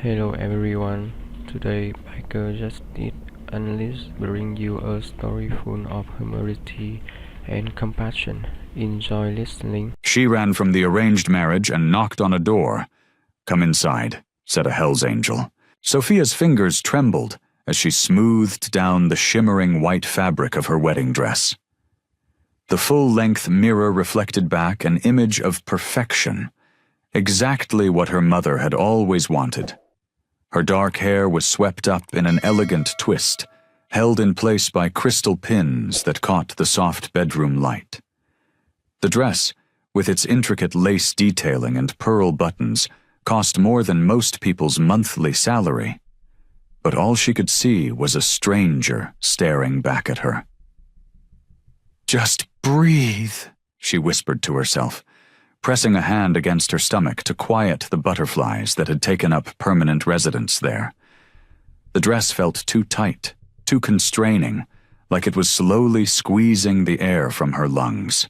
Hello everyone. Today, Biker Justice Analyst bring you a story full of humanity and compassion. Enjoy listening. She ran from the arranged marriage and knocked on a door. "Come inside," said a Hell's Angel. Sophia's fingers trembled as she smoothed down the shimmering white fabric of her wedding dress. The full-length mirror reflected back an image of perfection, exactly what her mother had always wanted. Her dark hair was swept up in an elegant twist, held in place by crystal pins that caught the soft bedroom light. The dress, with its intricate lace detailing and pearl buttons, cost more than most people's monthly salary. But all she could see was a stranger staring back at her. "Just breathe," she whispered to herself, pressing a hand against her stomach to quiet the butterflies that had taken up permanent residence there. The dress felt too tight, too constraining, like it was slowly squeezing the air from her lungs.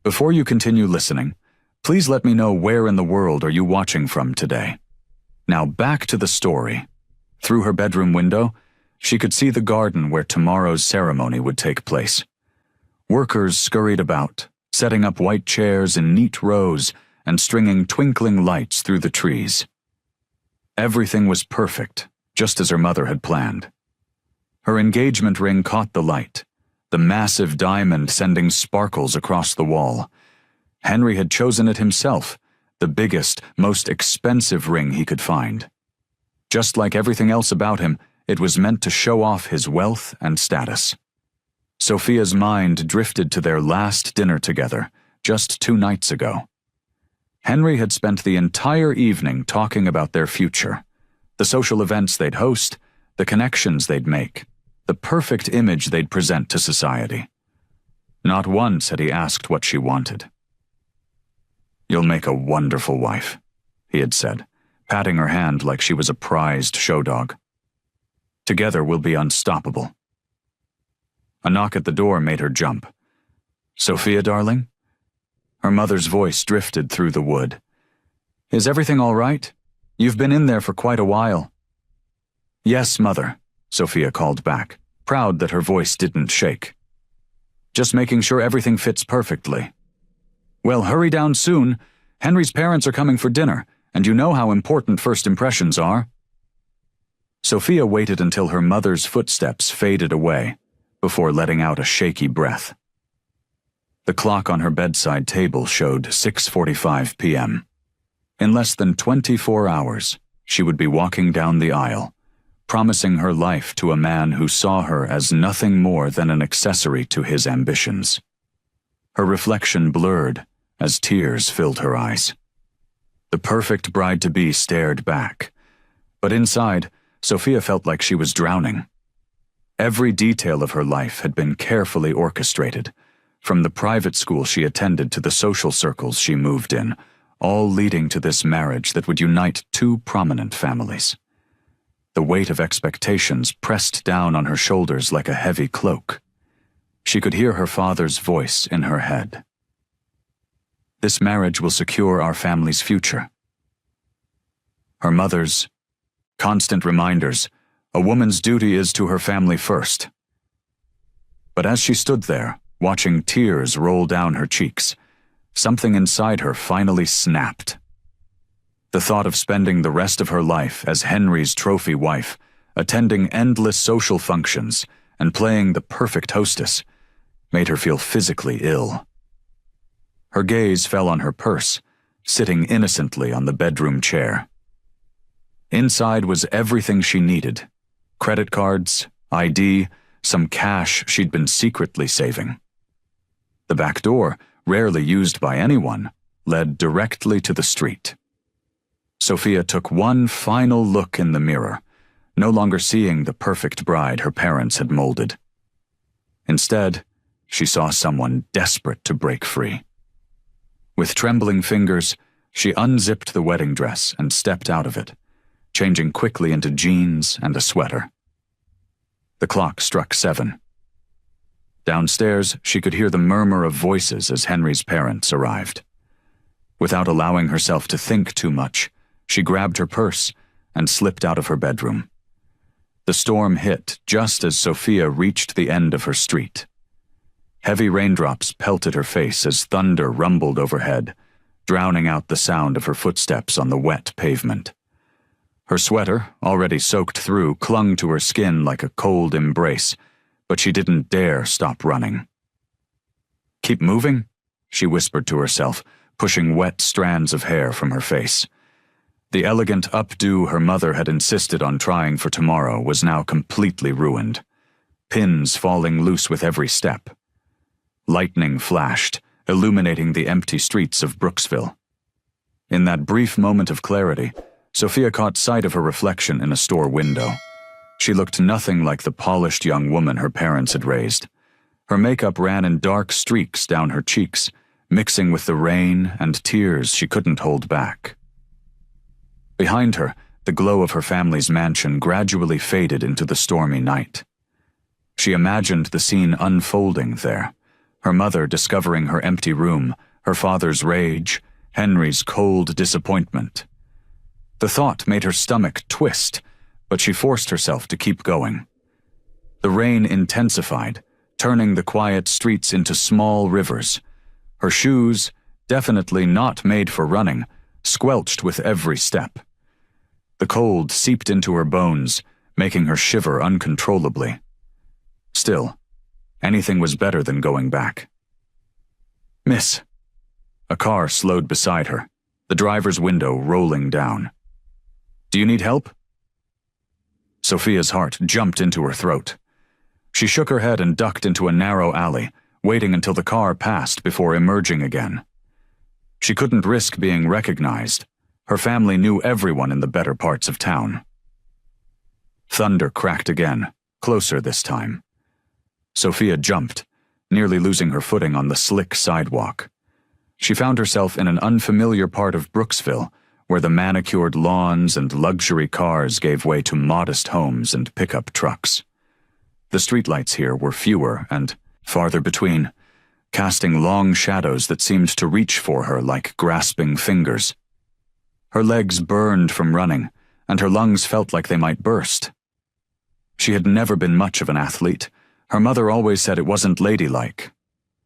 Before you continue listening, please let me know where in the world are you watching from today. Now back to the story. Through her bedroom window, she could see the garden where tomorrow's ceremony would take place. Workers scurried about, setting up white chairs in neat rows and stringing twinkling lights through the trees. Everything was perfect, just as her mother had planned. Her engagement ring caught the light, the massive diamond sending sparkles across the wall. Henry had chosen it himself, the biggest, most expensive ring he could find. Just like everything else about him, it was meant to show off his wealth and status. Sophia's mind drifted to their last dinner together, just 2 nights ago. Henry had spent the entire evening talking about their future, the social events they'd host, the connections they'd make, the perfect image they'd present to society. Not once had he asked what she wanted. "You'll make a wonderful wife," he had said, patting her hand like she was a prized show dog. "Together we'll be unstoppable." A knock at the door made her jump. "Sophia, darling?" Her mother's voice drifted through the wood. "Is everything all right? You've been in there for quite a while." "Yes, Mother," Sophia called back, proud that her voice didn't shake. "Just making sure everything fits perfectly." "Well, hurry down soon. Henry's parents are coming for dinner, and you know how important first impressions are." Sophia waited until her mother's footsteps faded away, before letting out a shaky breath. The clock on her bedside table showed 6:45 p.m. In less than 24 hours, she would be walking down the aisle, promising her life to a man who saw her as nothing more than an accessory to his ambitions. Her reflection blurred as tears filled her eyes. The perfect bride-to-be stared back, but inside, Sophia felt like she was drowning. Every detail of her life had been carefully orchestrated, from the private school she attended to the social circles she moved in, all leading to this marriage that would unite 2 prominent families. The weight of expectations pressed down on her shoulders like a heavy cloak. She could hear her father's voice in her head. "This marriage will secure our family's future." Her mother's constant reminders, "A woman's duty is to her family first." But as she stood there, watching tears roll down her cheeks, something inside her finally snapped. The thought of spending the rest of her life as Henry's trophy wife, attending endless social functions, and playing the perfect hostess, made her feel physically ill. Her gaze fell on her purse, sitting innocently on the bedroom chair. Inside was everything she needed: credit cards, ID, some cash she'd been secretly saving. The back door, rarely used by anyone, led directly to the street. Sophia took one final look in the mirror, no longer seeing the perfect bride her parents had molded. Instead, she saw someone desperate to break free. With trembling fingers, she unzipped the wedding dress and stepped out of it, changing quickly into jeans and a sweater. The clock struck 7. Downstairs, she could hear the murmur of voices as Henry's parents arrived. Without allowing herself to think too much, she grabbed her purse and slipped out of her bedroom. The storm hit just as Sophia reached the end of her street. Heavy raindrops pelted her face as thunder rumbled overhead, drowning out the sound of her footsteps on the wet pavement. Her sweater, already soaked through, clung to her skin like a cold embrace, but she didn't dare stop running. "Keep moving," she whispered to herself, pushing wet strands of hair from her face. The elegant updo her mother had insisted on trying for tomorrow was now completely ruined, pins falling loose with every step. Lightning flashed, illuminating the empty streets of Brooksville. In that brief moment of clarity, Sophia caught sight of her reflection in a store window. She looked nothing like the polished young woman her parents had raised. Her makeup ran in dark streaks down her cheeks, mixing with the rain and tears she couldn't hold back. Behind her, the glow of her family's mansion gradually faded into the stormy night. She imagined the scene unfolding there, her mother discovering her empty room, her father's rage, Henry's cold disappointment. The thought made her stomach twist, but she forced herself to keep going. The rain intensified, turning the quiet streets into small rivers. Her shoes, definitely not made for running, squelched with every step. The cold seeped into her bones, making her shiver uncontrollably. Still, anything was better than going back. "Miss." A car slowed beside her, the driver's window rolling down. "Do you need help?" Sophia's heart jumped into her throat. She shook her head and ducked into a narrow alley, waiting until the car passed before emerging again. She couldn't risk being recognized. Her family knew everyone in the better parts of town. Thunder cracked again, closer this time. Sophia jumped, nearly losing her footing on the slick sidewalk. She found herself in an unfamiliar part of Brooksville, where the manicured lawns and luxury cars gave way to modest homes and pickup trucks. The streetlights here were fewer and farther between, casting long shadows that seemed to reach for her like grasping fingers. Her legs burned from running, and her lungs felt like they might burst. She had never been much of an athlete. Her mother always said it wasn't ladylike.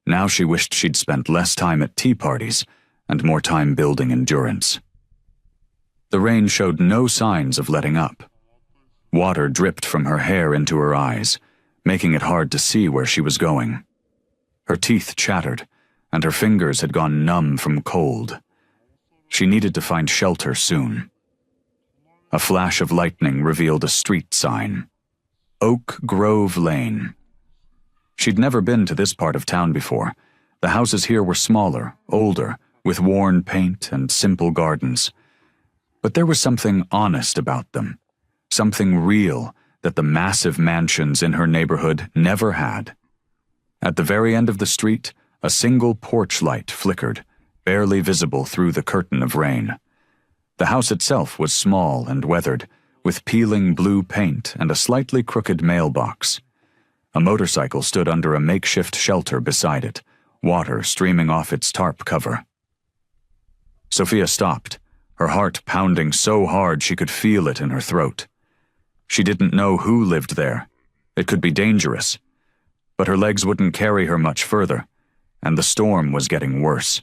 Now she wished she'd spent less time at tea parties and more time building endurance. The rain showed no signs of letting up. Water dripped from her hair into her eyes, making it hard to see where she was going. Her teeth chattered, and her fingers had gone numb from cold. She needed to find shelter soon. A flash of lightning revealed a street sign. Oak Grove Lane. She'd never been to this part of town before. The houses here were smaller, older, with worn paint and simple gardens. But there was something honest about them, something real that the massive mansions in her neighborhood never had. At the very end of the street, a single porch light flickered, barely visible through the curtain of rain. The house itself was small and weathered, with peeling blue paint and a slightly crooked mailbox. A motorcycle stood under a makeshift shelter beside it, water streaming off its tarp cover. Sophia stopped, her heart pounding so hard she could feel it in her throat. She didn't know who lived there. It could be dangerous. But her legs wouldn't carry her much further, and the storm was getting worse.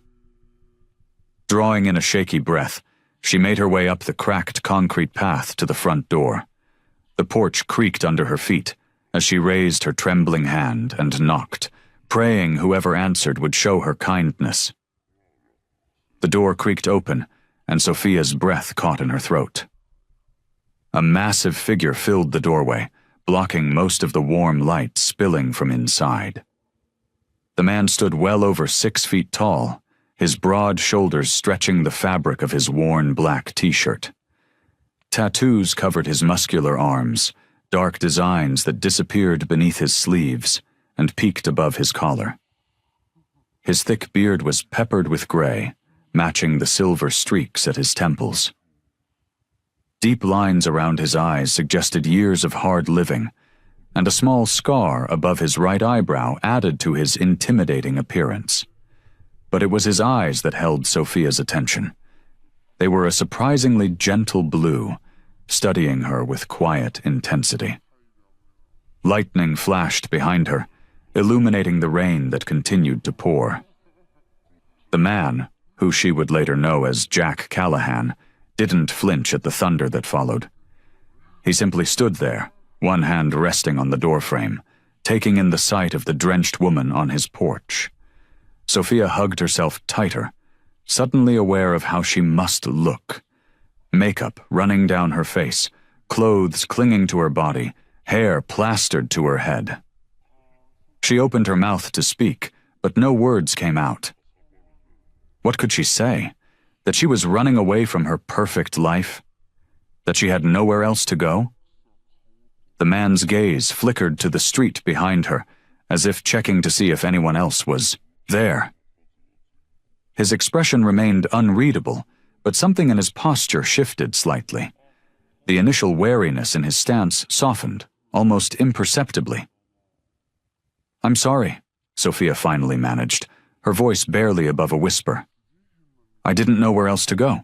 Drawing in a shaky breath, she made her way up the cracked concrete path to the front door. The porch creaked under her feet as she raised her trembling hand and knocked, praying whoever answered would show her kindness. The door creaked open, and Sophia's breath caught in her throat. A massive figure filled the doorway, blocking most of the warm light spilling from inside. The man stood well over 6 feet tall, his broad shoulders stretching the fabric of his worn black t-shirt. Tattoos covered his muscular arms, dark designs that disappeared beneath his sleeves and peeked above his collar. His thick beard was peppered with gray, matching the silver streaks at his temples. Deep lines around his eyes suggested years of hard living, and a small scar above his right eyebrow added to his intimidating appearance. But it was his eyes that held Sophia's attention. They were a surprisingly gentle blue, studying her with quiet intensity. Lightning flashed behind her, illuminating the rain that continued to pour. The man, who she would later know as Jack Callahan, didn't flinch at the thunder that followed. He simply stood there, one hand resting on the doorframe, taking in the sight of the drenched woman on his porch. Sophia hugged herself tighter, suddenly aware of how she must look. Makeup running down her face, clothes clinging to her body, hair plastered to her head. She opened her mouth to speak, but no words came out. What could she say? That she was running away from her perfect life? That she had nowhere else to go? The man's gaze flickered to the street behind her, as if checking to see if anyone else was there. His expression remained unreadable, but something in his posture shifted slightly. The initial wariness in his stance softened, almost imperceptibly. "I'm sorry," Sophia finally managed, her voice barely above a whisper. "I didn't know where else to go."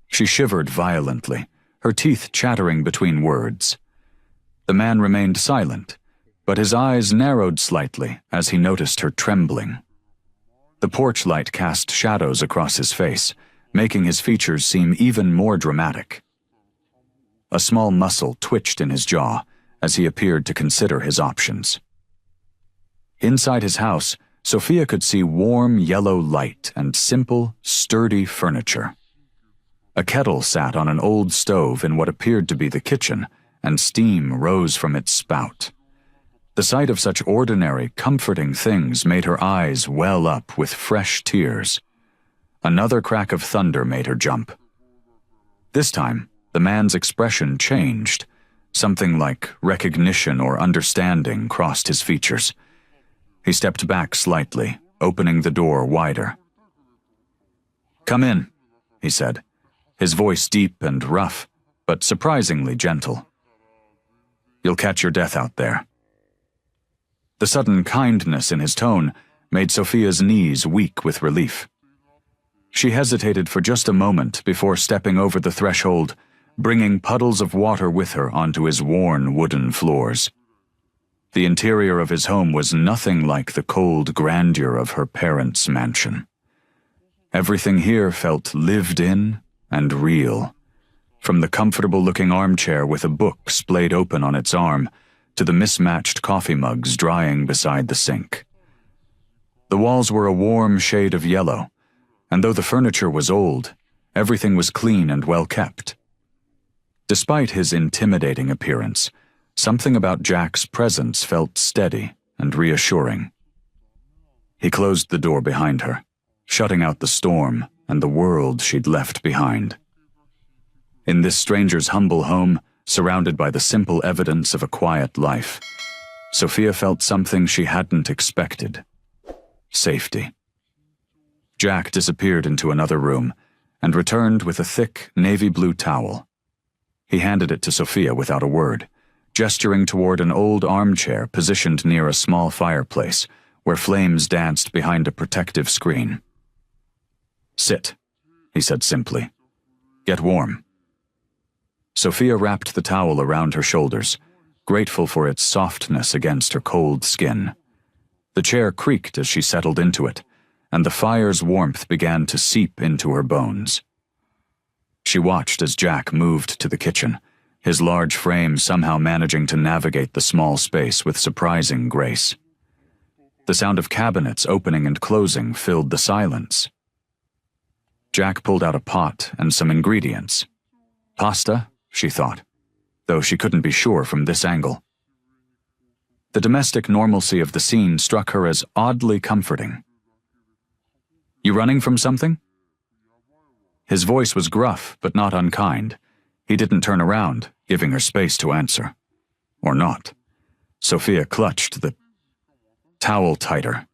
She shivered violently, her teeth chattering between words. The man remained silent, but his eyes narrowed slightly as he noticed her trembling. The porch light cast shadows across his face, making his features seem even more dramatic. A small muscle twitched in his jaw as he appeared to consider his options. Inside his house, Sophia could see warm yellow light and simple, sturdy furniture. A kettle sat on an old stove in what appeared to be the kitchen, and steam rose from its spout. The sight of such ordinary, comforting things made her eyes well up with fresh tears. Another crack of thunder made her jump. This time, the man's expression changed. Something like recognition or understanding crossed his features. He stepped back slightly, opening the door wider. "Come in," he said, his voice deep and rough, but surprisingly gentle. "You'll catch your death out there." The sudden kindness in his tone made Sophia's knees weak with relief. She hesitated for just a moment before stepping over the threshold, bringing puddles of water with her onto his worn wooden floors. The interior of his home was nothing like the cold grandeur of her parents' mansion. Everything here felt lived in and real, from the comfortable-looking armchair with a book splayed open on its arm to the mismatched coffee mugs drying beside the sink. The walls were a warm shade of yellow, and though the furniture was old, everything was clean and well kept. Despite his intimidating appearance, something about Jack's presence felt steady and reassuring. He closed the door behind her, shutting out the storm and the world she'd left behind. In this stranger's humble home, surrounded by the simple evidence of a quiet life, Sophia felt something she hadn't expected: safety. Jack disappeared into another room and returned with a thick navy blue towel. He handed it to Sophia without a word, gesturing toward an old armchair positioned near a small fireplace where flames danced behind a protective screen. "Sit," he said simply. "Get warm." Sophia wrapped the towel around her shoulders, grateful for its softness against her cold skin. The chair creaked as she settled into it, and the fire's warmth began to seep into her bones. She watched as Jack moved to the kitchen, his large frame somehow managing to navigate the small space with surprising grace. The sound of cabinets opening and closing filled the silence. Jack pulled out a pot and some ingredients. Pasta, she thought, though she couldn't be sure from this angle. The domestic normalcy of the scene struck her as oddly comforting. "You running from something?" His voice was gruff, but not unkind. He didn't turn around, giving her space to answer. Or not. Sophia clutched the towel tighter.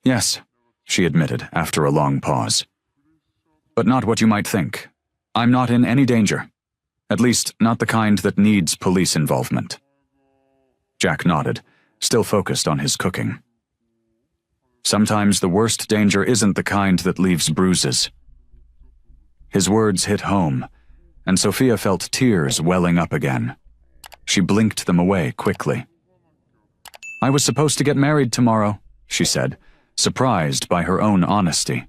"Yes," she admitted after a long pause. "But not what you might think. I'm not in any danger. At least, not the kind that needs police involvement." Jack nodded, still focused on his cooking. "Sometimes the worst danger isn't the kind that leaves bruises." His words hit home, and Sophia felt tears welling up again. She blinked them away quickly. "I was supposed to get married tomorrow," she said, surprised by her own honesty.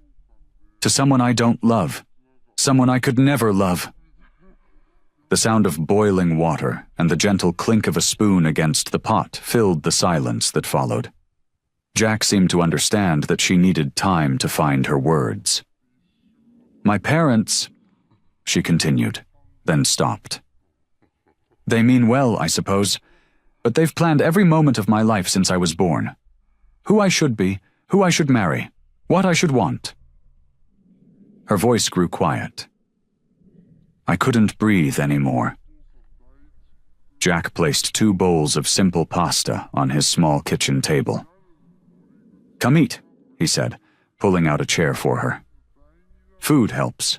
"To someone I don't love. Someone I could never love." The sound of boiling water and the gentle clink of a spoon against the pot filled the silence that followed. Jack seemed to understand that she needed time to find her words. "My parents," she continued, then stopped. "They mean well, I suppose, but they've planned every moment of my life since I was born. Who I should be, who I should marry, what I should want." Her voice grew quiet. I couldn't breathe anymore. Jack placed 2 bowls of simple pasta on his small kitchen table. "Come eat," he said, pulling out a chair for her. "Food helps."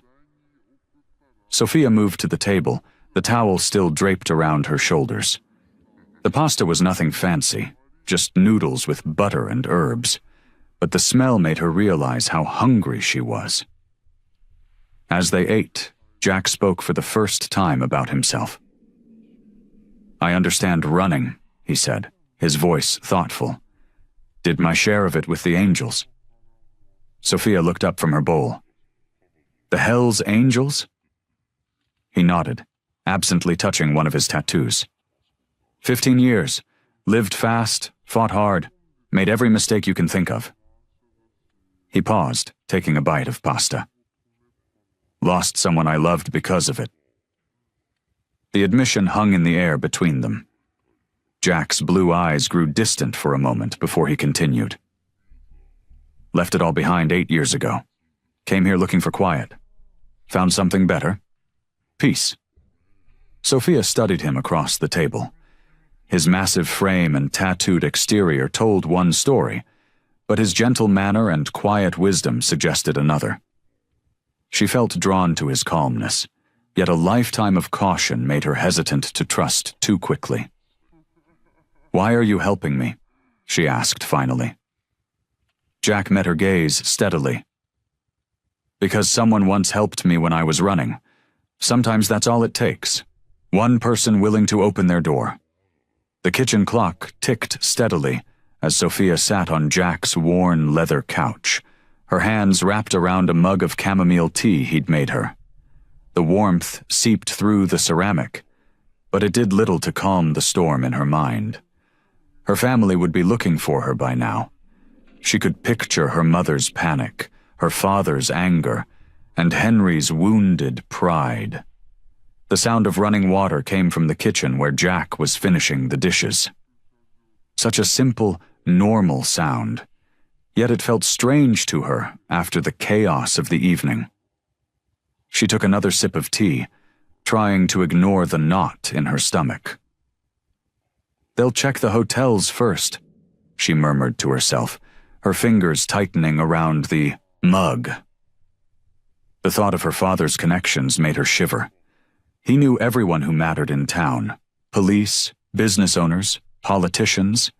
Sophia moved to the table, the towel still draped around her shoulders. The pasta was nothing fancy, just noodles with butter and herbs, but the smell made her realize how hungry she was. As they ate, Jack spoke for the first time about himself. "I understand running," he said, his voice thoughtful. "Did my share of it with the angels." Sophia looked up from her bowl. "The Hells Angels?" He nodded, absently touching one of his tattoos. 15 years, lived fast, fought hard, made every mistake you can think of." He paused, taking a bite of pasta. "Lost someone I loved because of it." The admission hung in the air between them. Jack's blue eyes grew distant for a moment before he continued. "Left it all behind 8 years ago. Came here looking for quiet. Found something better. Peace." Sophia studied him across the table. His massive frame and tattooed exterior told one story, but his gentle manner and quiet wisdom suggested another. She felt drawn to his calmness, yet a lifetime of caution made her hesitant to trust too quickly. "Why are you helping me?" she asked finally. Jack met her gaze steadily. "Because someone once helped me when I was running. Sometimes that's all it takes. One person willing to open their door." The kitchen clock ticked steadily as Sophia sat on Jack's worn leather couch, her hands wrapped around a mug of chamomile tea he'd made her. The warmth seeped through the ceramic, but it did little to calm the storm in her mind. Her family would be looking for her by now. She could picture her mother's panic, her father's anger, and Henry's wounded pride. The sound of running water came from the kitchen where Jack was finishing the dishes. Such a simple, normal sound, yet it felt strange to her after the chaos of the evening. She took another sip of tea, trying to ignore the knot in her stomach. "They'll check the hotels first," she murmured to herself, her fingers tightening around the mug. The thought of her father's connections made her shiver. He knew everyone who mattered in town: police, business owners, politicians.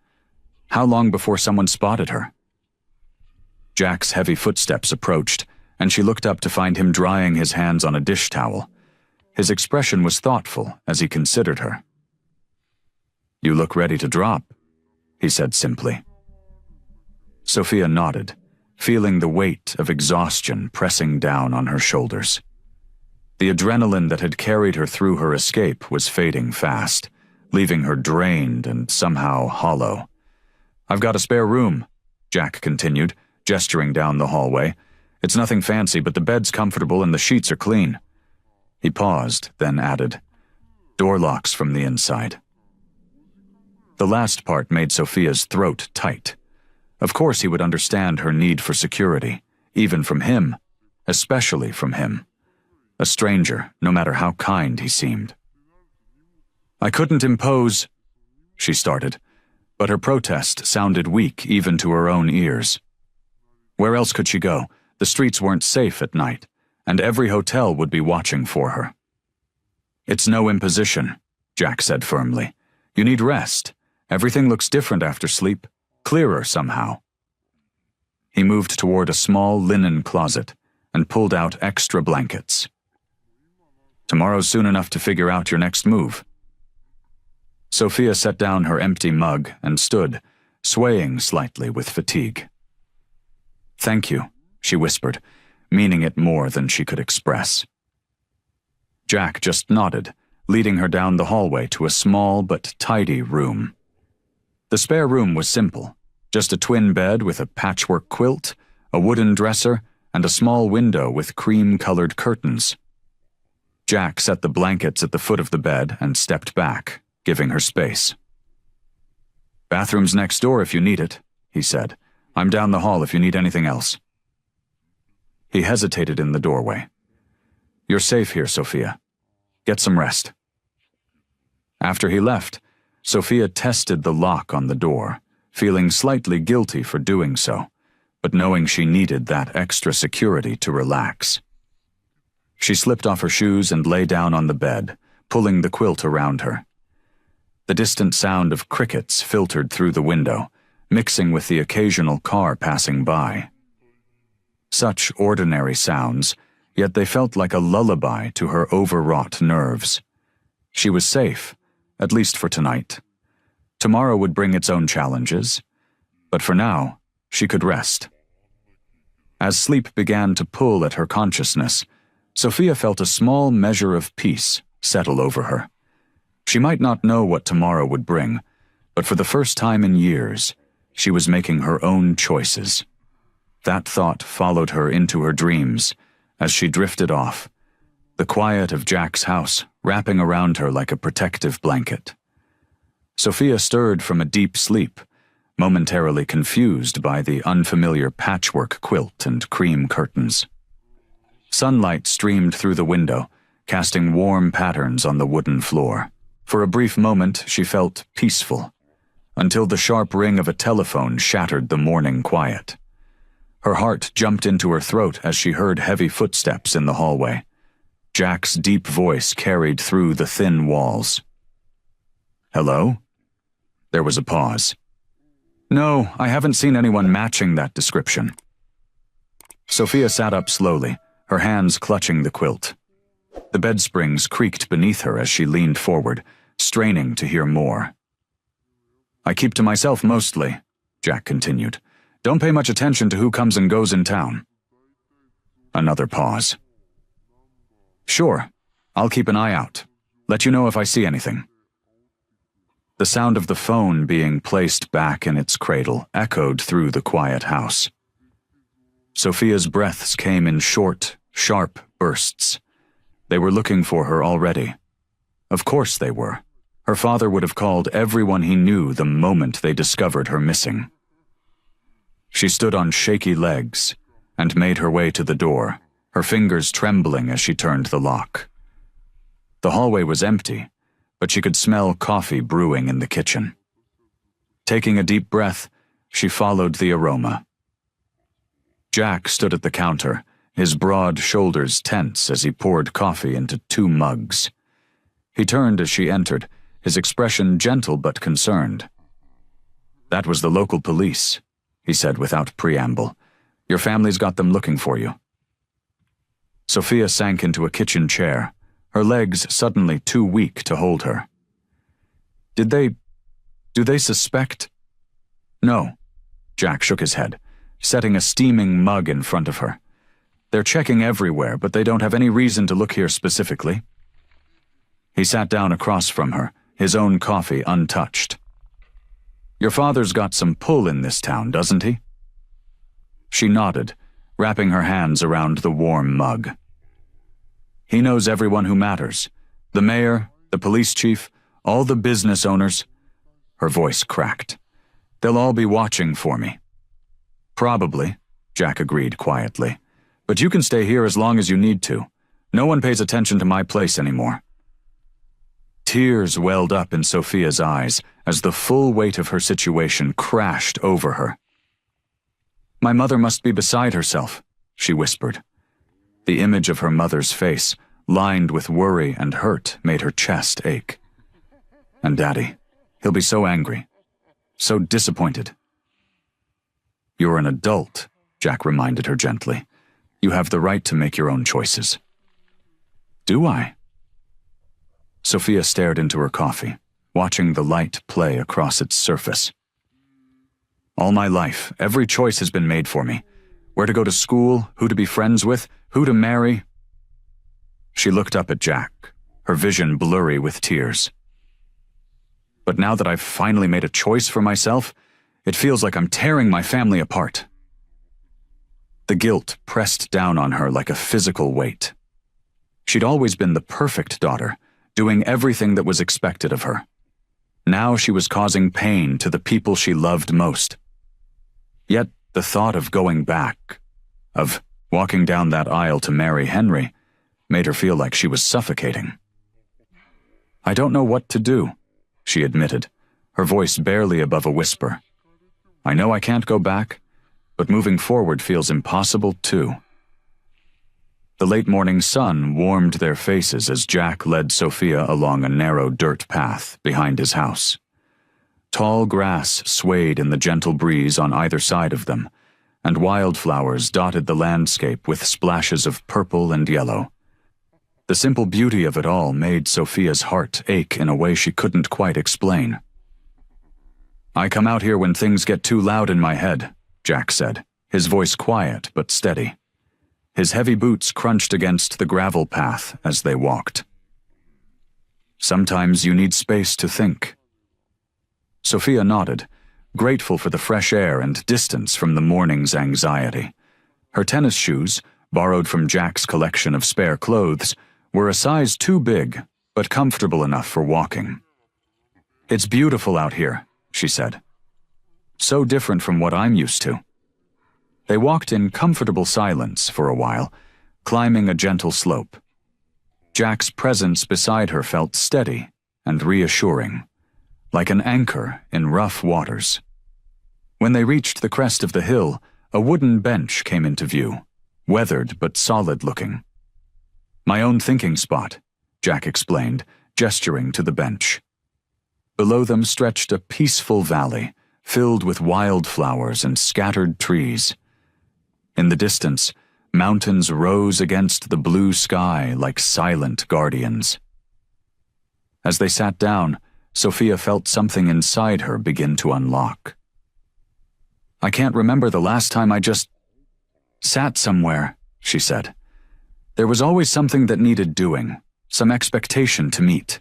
How long before someone spotted her? Jack's heavy footsteps approached, and she looked up to find him drying his hands on a dish towel. His expression was thoughtful as he considered her. "You look ready to drop," he said simply. Sophia nodded, feeling the weight of exhaustion pressing down on her shoulders. The adrenaline that had carried her through her escape was fading fast, leaving her drained and somehow hollow. "I've got a spare room," Jack continued, gesturing down the hallway. "It's nothing fancy, but the bed's comfortable and the sheets are clean." He paused, then added, "Door locks from the inside." The last part made Sophia's throat tight. Of course he would understand her need for security, even from him, especially from him. A stranger, no matter how kind he seemed. "I couldn't impose," she started, but her protest sounded weak even to her own ears. Where else could she go? The streets weren't safe at night, and every hotel would be watching for her. "It's no imposition," Jack said firmly. "You need rest. Everything looks different after sleep, clearer somehow." He moved toward a small linen closet and pulled out extra blankets. Tomorrow's soon enough to figure out your next move. Sophia set down her empty mug and stood, swaying slightly with fatigue. "Thank you," she whispered, meaning it more than she could express. Jack just nodded, leading her down the hallway to a small but tidy room. The spare room was simple, just a twin bed with a patchwork quilt, a wooden dresser, and a small window with cream-colored curtains. Jack set the blankets at the foot of the bed and stepped back, giving her space. "Bathroom's next door if you need it," he said. "I'm down the hall if you need anything else." He hesitated in the doorway. "You're safe here, Sophia. Get some rest." After he left, Sophia tested the lock on the door, feeling slightly guilty for doing so, but knowing she needed that extra security to relax. She slipped off her shoes and lay down on the bed, pulling the quilt around her. The distant sound of crickets filtered through the window, mixing with the occasional car passing by. Such ordinary sounds, yet they felt like a lullaby to her overwrought nerves. She was safe, at least for tonight. Tomorrow would bring its own challenges, but for now, she could rest. As sleep began to pull at her consciousness, Sophia felt a small measure of peace settle over her. She might not know what tomorrow would bring, but for the first time in years, she was making her own choices. That thought followed her into her dreams as she drifted off, the quiet of Jack's house wrapping around her like a protective blanket. Sophia stirred from a deep sleep, momentarily confused by the unfamiliar patchwork quilt and cream curtains. Sunlight streamed through the window, casting warm patterns on the wooden floor. For a brief moment, she felt peaceful, until the sharp ring of a telephone shattered the morning quiet. Her heart jumped into her throat as she heard heavy footsteps in the hallway. Jack's deep voice carried through the thin walls. "Hello?" There was a pause. "No, I haven't seen anyone matching that description." Sophia sat up slowly, her hands clutching the quilt. The bed springs creaked beneath her as she leaned forward, straining to hear more. "I keep to myself mostly," Jack continued. "Don't pay much attention to who comes and goes in town." Another pause. "Sure, I'll keep an eye out. Let you know if I see anything." The sound of the phone being placed back in its cradle echoed through the quiet house. Sophia's breaths came in short, sharp bursts. They were looking for her already. Of course they were. Her father would have called everyone he knew the moment they discovered her missing. She stood on shaky legs and made her way to the door, her fingers trembling as she turned the lock. The hallway was empty, but she could smell coffee brewing in the kitchen. Taking a deep breath, she followed the aroma. Jack stood at the counter, his broad shoulders tense as he poured coffee into 2 mugs. He turned as she entered, his expression gentle but concerned. "That was the local police," he said without preamble. "Your family's got them looking for you." Sophia sank into a kitchen chair, her legs suddenly too weak to hold her. Do they suspect? "No," Jack shook his head, setting a steaming mug in front of her. "They're checking everywhere, but they don't have any reason to look here specifically." He sat down across from her, his own coffee untouched. "Your father's got some pull in this town, doesn't he?" She nodded, wrapping her hands around the warm mug. "He knows everyone who matters. The mayor, the police chief, all the business owners." Her voice cracked. "They'll all be watching for me." "Probably," Jack agreed quietly. "But you can stay here as long as you need to. No one pays attention to my place anymore." Tears welled up in Sophia's eyes as the full weight of her situation crashed over her. "My mother must be beside herself," she whispered. The image of her mother's face, lined with worry and hurt, made her chest ache. "And Daddy, he'll be so angry, so disappointed." "You're an adult," Jack reminded her gently. "You have the right to make your own choices." "Do I?" Sophia stared into her coffee, watching the light play across its surface. All my life, every choice has been made for me. Where to go to school, who to be friends with, who to marry. She looked up at Jack, her vision blurry with tears. But now that I've finally made a choice for myself, it feels like I'm tearing my family apart. The guilt pressed down on her like a physical weight. She'd always been the perfect daughter, doing everything that was expected of her. Now she was causing pain to the people she loved most. Yet the thought of going back, of walking down that aisle to marry Henry, made her feel like she was suffocating. I don't know what to do, she admitted, her voice barely above a whisper. I know I can't go back, but moving forward feels impossible too. The late morning sun warmed their faces as Jack led Sophia along a narrow dirt path behind his house. Tall grass swayed in the gentle breeze on either side of them, and wildflowers dotted the landscape with splashes of purple and yellow. The simple beauty of it all made Sophia's heart ache in a way she couldn't quite explain. I come out here when things get too loud in my head, Jack said, his voice quiet but steady. His heavy boots crunched against the gravel path as they walked. Sometimes you need space to think. Sophia nodded, grateful for the fresh air and distance from the morning's anxiety. Her tennis shoes, borrowed from Jack's collection of spare clothes, were a size too big, but comfortable enough for walking. It's beautiful out here, she said. So different from what I'm used to. They walked in comfortable silence for a while, climbing a gentle slope. Jack's presence beside her felt steady and reassuring, like an anchor in rough waters. When they reached the crest of the hill, a wooden bench came into view, weathered but solid-looking. My own thinking spot, Jack explained, gesturing to the bench. Below them stretched a peaceful valley, filled with wildflowers and scattered trees. In the distance, mountains rose against the blue sky like silent guardians. As they sat down, Sophia felt something inside her begin to unlock. I can't remember the last time I just sat somewhere, she said. There was always something that needed doing, some expectation to meet.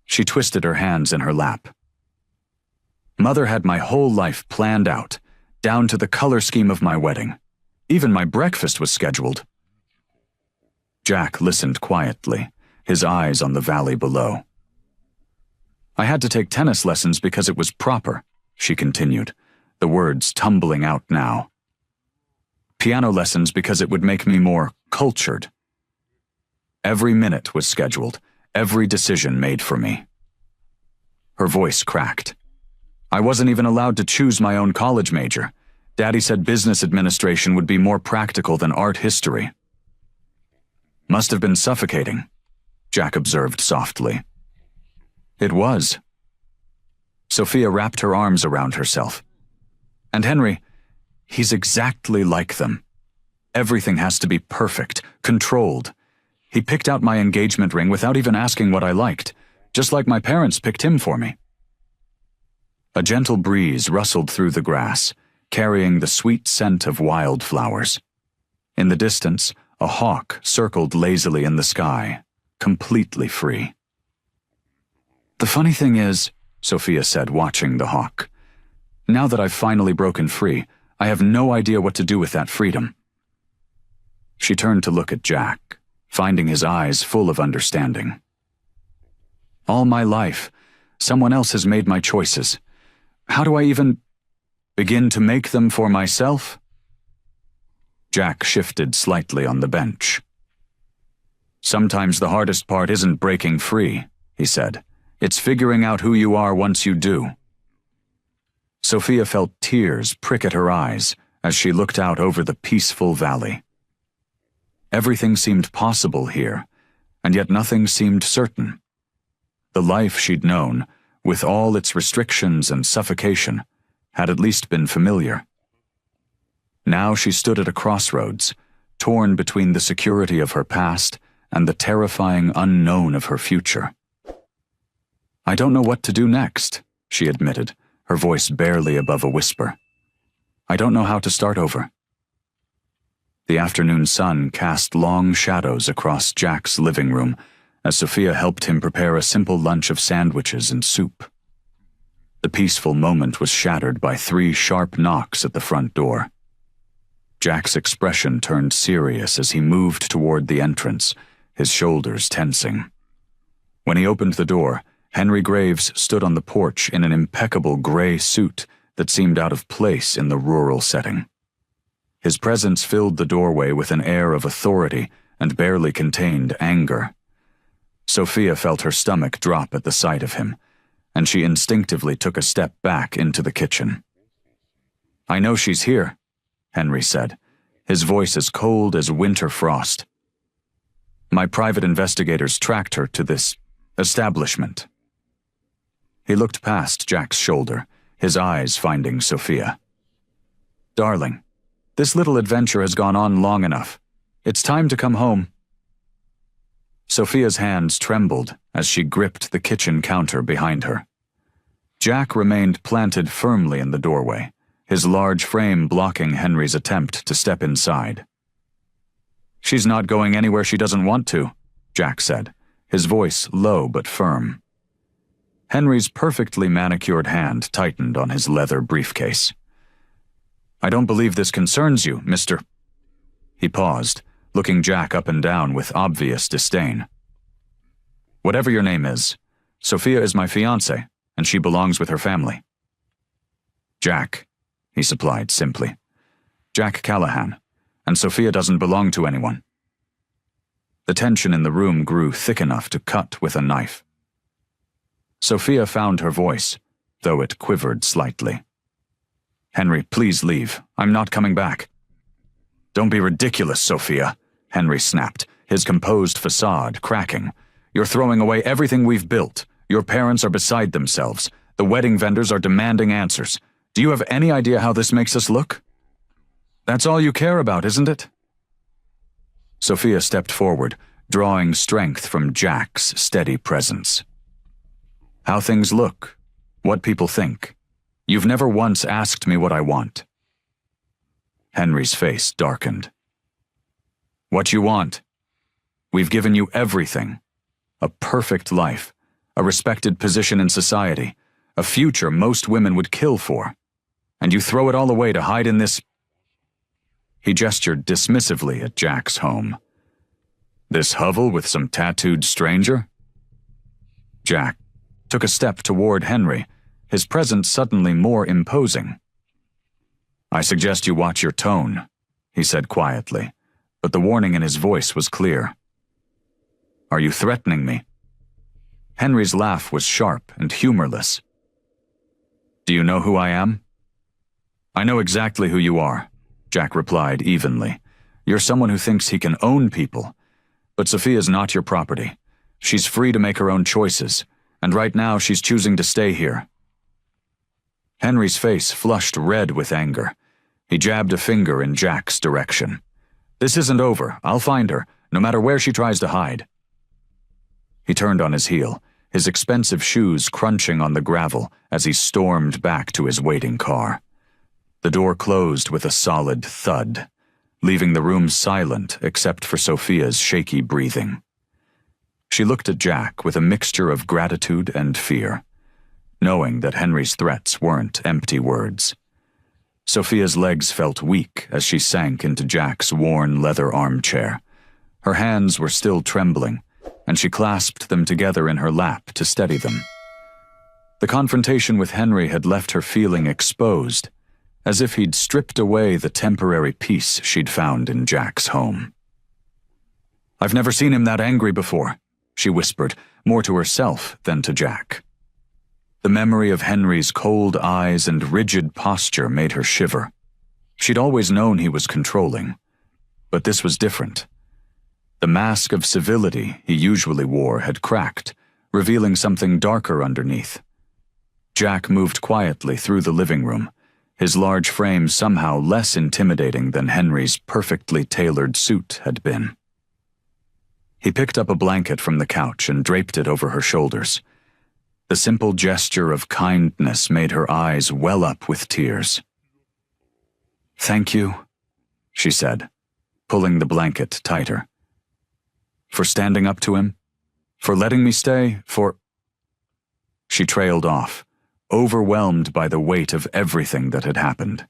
She twisted her hands in her lap. Mother had my whole life planned out, down to the color scheme of my wedding. Even my breakfast was scheduled. Jack listened quietly, his eyes on the valley below. I had to take tennis lessons because it was proper, she continued, the words tumbling out now. Piano lessons because it would make me more cultured. Every minute was scheduled, every decision made for me. Her voice cracked. I wasn't even allowed to choose my own college major. Daddy said business administration would be more practical than art history. Must have been suffocating, Jack observed softly. It was. Sophia wrapped her arms around herself. And Henry, he's exactly like them. Everything has to be perfect, controlled. He picked out my engagement ring without even asking what I liked, just like my parents picked him for me. A gentle breeze rustled through the grass, carrying the sweet scent of wildflowers. In the distance, a hawk circled lazily in the sky, completely free. The funny thing is, Sophia said, watching the hawk, now that I've finally broken free, I have no idea what to do with that freedom. She turned to look at Jack, finding his eyes full of understanding. All my life, someone else has made my choices. How do I even begin to make them for myself? Jack shifted slightly on the bench. Sometimes the hardest part isn't breaking free, he said. It's figuring out who you are once you do. Sophia felt tears prick at her eyes as she looked out over the peaceful valley. Everything seemed possible here, and yet nothing seemed certain. The life she'd known, with all its restrictions and suffocation, had at least been familiar. Now she stood at a crossroads, torn between the security of her past and the terrifying unknown of her future. "I don't know what to do next," she admitted, her voice barely above a whisper. "I don't know how to start over." The afternoon sun cast long shadows across Jack's living room as Sophia helped him prepare a simple lunch of sandwiches and soup. The peaceful moment was shattered by 3 sharp knocks at the front door. Jack's expression turned serious as he moved toward the entrance, his shoulders tensing. When he opened the door, Henry Graves stood on the porch in an impeccable gray suit that seemed out of place in the rural setting. His presence filled the doorway with an air of authority and barely contained anger. Sophia felt her stomach drop at the sight of him, and she instinctively took a step back into the kitchen. "I know she's here," Henry said, his voice as cold as winter frost. "My private investigators tracked her to this establishment." He looked past Jack's shoulder, his eyes finding Sophia. "Darling, this little adventure has gone on long enough. It's time to come home." Sophia's hands trembled as she gripped the kitchen counter behind her. Jack remained planted firmly in the doorway, his large frame blocking Henry's attempt to step inside. "She's not going anywhere she doesn't want to," Jack said, his voice low but firm. Henry's perfectly manicured hand tightened on his leather briefcase. "I don't believe this concerns you, Mr." He paused, looking Jack up and down with obvious disdain. "Whatever your name is, Sophia is my fiancée, and she belongs with her family." "Jack," he supplied simply. "Jack Callahan, and Sophia doesn't belong to anyone." The tension in the room grew thick enough to cut with a knife. Sophia found her voice, though it quivered slightly. "Henry, please leave. I'm not coming back." "Don't be ridiculous, Sophia," Henry snapped, his composed facade cracking. "You're throwing away everything we've built. Your parents are beside themselves. The wedding vendors are demanding answers. Do you have any idea how this makes us look? That's all you care about, isn't it?" Sophia stepped forward, drawing strength from Jack's steady presence. "How things look, what people think. You've never once asked me what I want." Henry's face darkened. "What you want? We've given you everything. A perfect life, a respected position in society, a future most women would kill for. And you throw it all away to hide in this..." He gestured dismissively at Jack's home. "This hovel with some tattooed stranger?" Jack took a step toward Henry, his presence suddenly more imposing. "I suggest you watch your tone," he said quietly, but the warning in his voice was clear. "Are you threatening me?" Henry's laugh was sharp and humorless. "Do you know who I am?" "I know exactly who you are," Jack replied evenly. "You're someone who thinks he can own people. But Sophia's not your property. She's free to make her own choices, and right now she's choosing to stay here." Henry's face flushed red with anger. He jabbed a finger in Jack's direction. "This isn't over. I'll find her, no matter where she tries to hide." He turned on his heel, his expensive shoes crunching on the gravel as he stormed back to his waiting car. The door closed with a solid thud, leaving the room silent except for Sophia's shaky breathing. She looked at Jack with a mixture of gratitude and fear, knowing that Henry's threats weren't empty words. Sophia's legs felt weak as she sank into Jack's worn leather armchair. Her hands were still trembling, and she clasped them together in her lap to steady them. The confrontation with Henry had left her feeling exposed, as if he'd stripped away the temporary peace she'd found in Jack's home. "I've never seen him that angry before," she whispered, more to herself than to Jack. The memory of Henry's cold eyes and rigid posture made her shiver. She'd always known he was controlling, but this was different. The mask of civility he usually wore had cracked, revealing something darker underneath. Jack moved quietly through the living room, his large frame somehow less intimidating than Henry's perfectly tailored suit had been. He picked up a blanket from the couch and draped it over her shoulders. The simple gesture of kindness made her eyes well up with tears. "Thank you," she said, pulling the blanket tighter. "For standing up to him, for letting me stay, for—" She trailed off, overwhelmed by the weight of everything that had happened.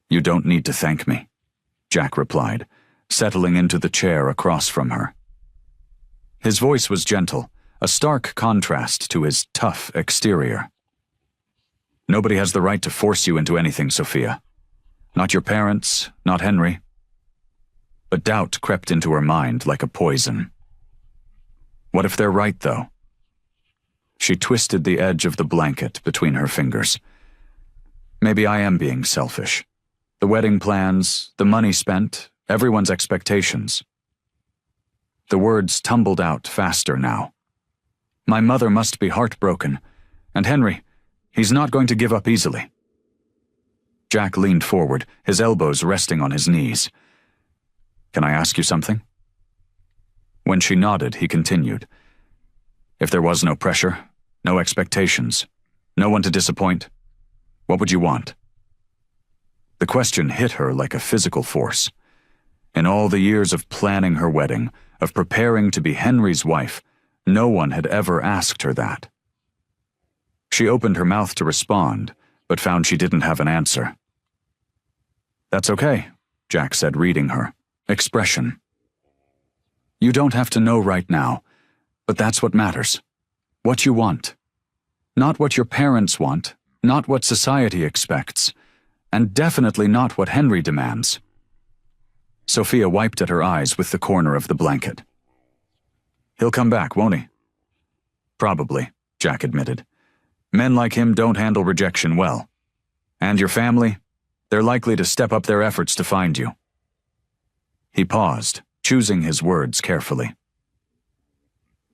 "You don't need to thank me," Jack replied, settling into the chair across from her. His voice was gentle, a stark contrast to his tough exterior. "Nobody has the right to force you into anything, Sophia. Not your parents, not Henry." But doubt crept into her mind like a poison. What if they're right, though? She twisted the edge of the blanket between her fingers. Maybe I am being selfish. The wedding plans, the money spent, everyone's expectations. The words tumbled out faster now. My mother must be heartbroken, and Henry, he's not going to give up easily. Jack leaned forward, his elbows resting on his knees. "Can I ask you something?" When she nodded, he continued. "If there was no pressure, no expectations, no one to disappoint, what would you want?" The question hit her like a physical force. In all the years of planning her wedding, of preparing to be Henry's wife, no one had ever asked her that. She opened her mouth to respond, but found she didn't have an answer. "That's okay," Jack said, reading her. Expression. "You don't have to know right now, but that's what matters. What you want. Not what your parents want, not what society expects, and definitely not what Henry demands." Sophia wiped at her eyes with the corner of the blanket. "He'll come back, won't he?" "Probably," Jack admitted. "Men like him don't handle rejection well. And your family, they're likely to step up their efforts to find you." He paused, choosing his words carefully.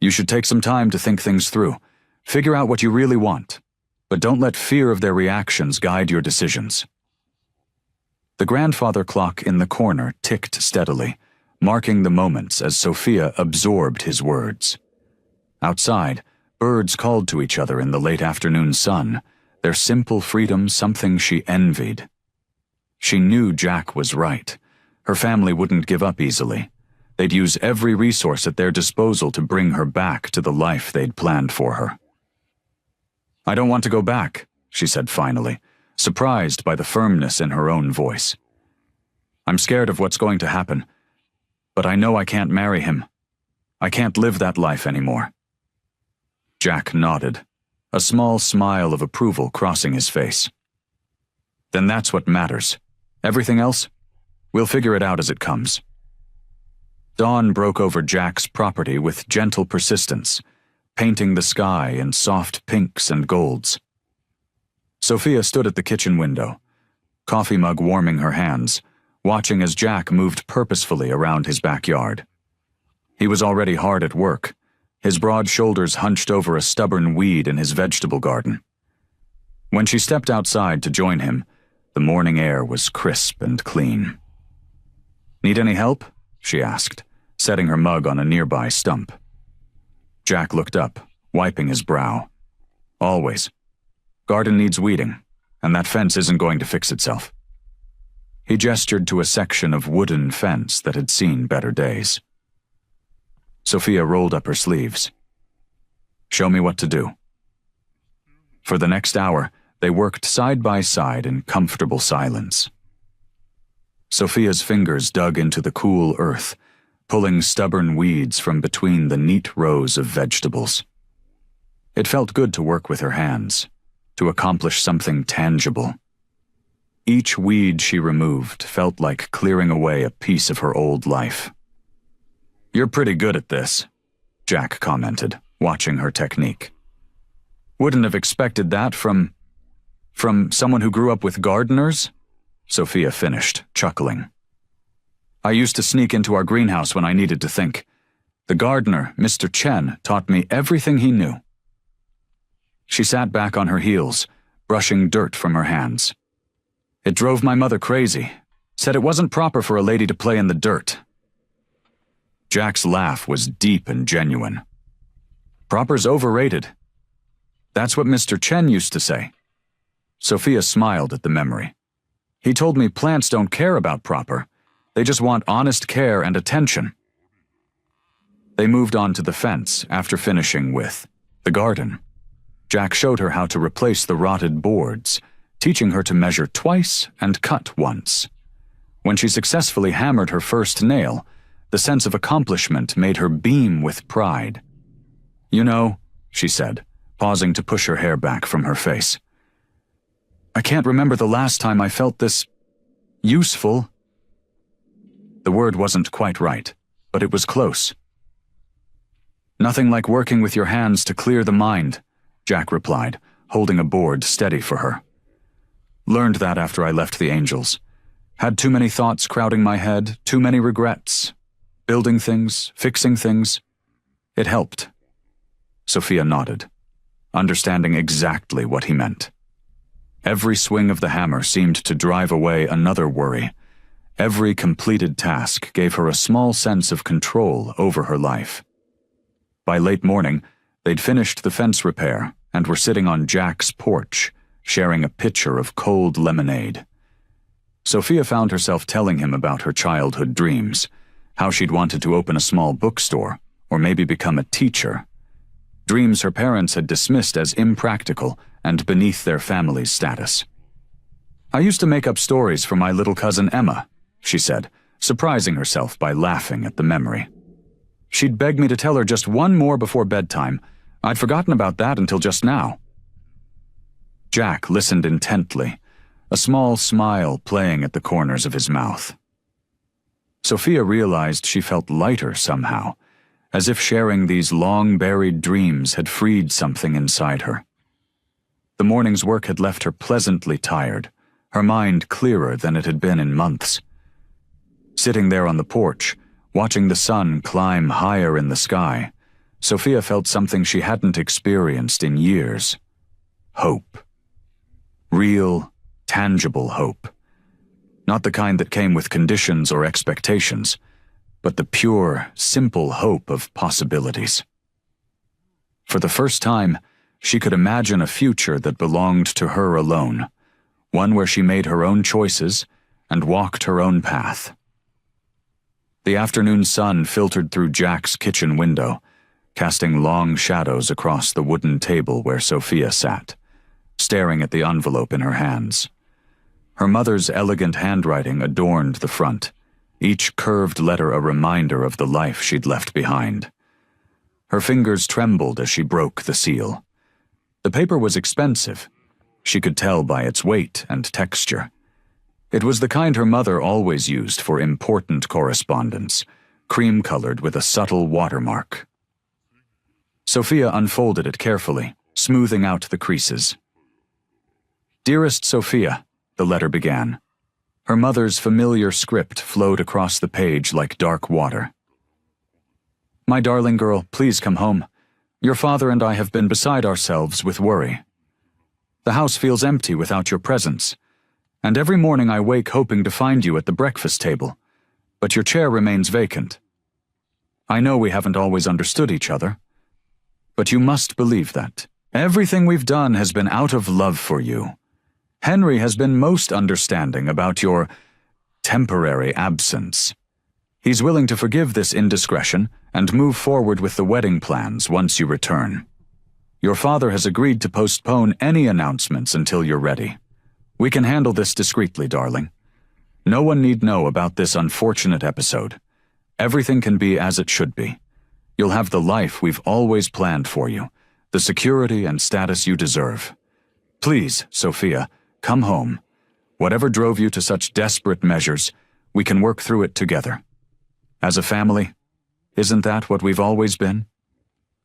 "You should take some time to think things through. Figure out what you really want, but don't let fear of their reactions guide your decisions." The grandfather clock in the corner ticked steadily, marking the moments as Sophia absorbed his words. Outside, birds called to each other in the late afternoon sun, their simple freedom something she envied. She knew Jack was right. Her family wouldn't give up easily. They'd use every resource at their disposal to bring her back to the life they'd planned for her. "I don't want to go back," she said finally, surprised by the firmness in her own voice. "I'm scared of what's going to happen, but I know I can't marry him. I can't live that life anymore." Jack nodded, a small smile of approval crossing his face. "Then that's what matters. Everything else? We'll figure it out as it comes." Dawn broke over Jack's property with gentle persistence, painting the sky in soft pinks and golds. Sophia stood at the kitchen window, coffee mug warming her hands, watching as Jack moved purposefully around his backyard. He was already hard at work, his broad shoulders hunched over a stubborn weed in his vegetable garden. When she stepped outside to join him, the morning air was crisp and clean. "Need any help?" she asked, setting her mug on a nearby stump. Jack looked up, wiping his brow. "Always. Garden needs weeding, and that fence isn't going to fix itself." He gestured to a section of wooden fence that had seen better days. Sophia rolled up her sleeves. "Show me what to do." For the next hour, they worked side by side in comfortable silence. Sophia's fingers dug into the cool earth, pulling stubborn weeds from between the neat rows of vegetables. It felt good to work with her hands, to accomplish something tangible. Each weed she removed felt like clearing away a piece of her old life. "You're pretty good at this," Jack commented, watching her technique. "Wouldn't have expected that from someone who grew up with gardeners?" Sophia finished, chuckling. "I used to sneak into our greenhouse when I needed to think. The gardener, Mr. Chen, taught me everything he knew." She sat back on her heels, brushing dirt from her hands. "It drove my mother crazy. Said it wasn't proper for a lady to play in the dirt." Jack's laugh was deep and genuine. Proper's overrated. That's what Mr. Chen used to say. Sophia smiled at the memory. He told me plants don't care about proper. They just want honest care and attention. They moved on to the fence after finishing with the garden. Jack showed her how to replace the rotted boards, teaching her to measure twice and cut once. When she successfully hammered her first nail, the sense of accomplishment made her beam with pride. You know, she said, pausing to push her hair back from her face. I can't remember the last time I felt this useful. The word wasn't quite right, but it was close. Nothing like working with your hands to clear the mind, Jack replied, holding a board steady for her. Learned that after I left the Angels. Had too many thoughts crowding my head, too many regrets. Building things, fixing things. It helped. Sophia nodded, understanding exactly what he meant. Every swing of the hammer seemed to drive away another worry. Every completed task gave her a small sense of control over her life. By late morning, they'd finished the fence repair and were sitting on Jack's porch, sharing a pitcher of cold lemonade. Sophia found herself telling him about her childhood dreams, how she'd wanted to open a small bookstore, or maybe become a teacher. Dreams her parents had dismissed as impractical and beneath their family's status. I used to make up stories for my little cousin Emma, she said, surprising herself by laughing at the memory. She'd beg me to tell her just one more before bedtime. I'd forgotten about that until just now. Jack listened intently, a small smile playing at the corners of his mouth. Sophia realized she felt lighter somehow, as if sharing these long-buried dreams had freed something inside her. The morning's work had left her pleasantly tired, her mind clearer than it had been in months. Sitting there on the porch, watching the sun climb higher in the sky, Sophia felt something she hadn't experienced in years. Hope. Real, tangible hope. Not the kind that came with conditions or expectations, but the pure, simple hope of possibilities. For the first time, she could imagine a future that belonged to her alone, one where she made her own choices and walked her own path. The afternoon sun filtered through Jack's kitchen window, casting long shadows across the wooden table where Sophia sat, staring at the envelope in her hands. Her mother's elegant handwriting adorned the front, each curved letter a reminder of the life she'd left behind. Her fingers trembled as she broke the seal. The paper was expensive. She could tell by its weight and texture. It was the kind her mother always used for important correspondence, cream-colored with a subtle watermark. Sophia unfolded it carefully, smoothing out the creases. Dearest Sophia, the letter began. Her mother's familiar script flowed across the page like dark water. My darling girl, please come home. Your father and I have been beside ourselves with worry. The house feels empty without your presence, and every morning I wake hoping to find you at the breakfast table, but your chair remains vacant. I know we haven't always understood each other, but you must believe that. Everything we've done has been out of love for you. Henry has been most understanding about your temporary absence. He's willing to forgive this indiscretion and move forward with the wedding plans once you return. Your father has agreed to postpone any announcements until you're ready. We can handle this discreetly, darling. No one need know about this unfortunate episode. Everything can be as it should be. You'll have the life we've always planned for you, the security and status you deserve. Please, Sophia, come home. Whatever drove you to such desperate measures, we can work through it together. As a family, isn't that what we've always been?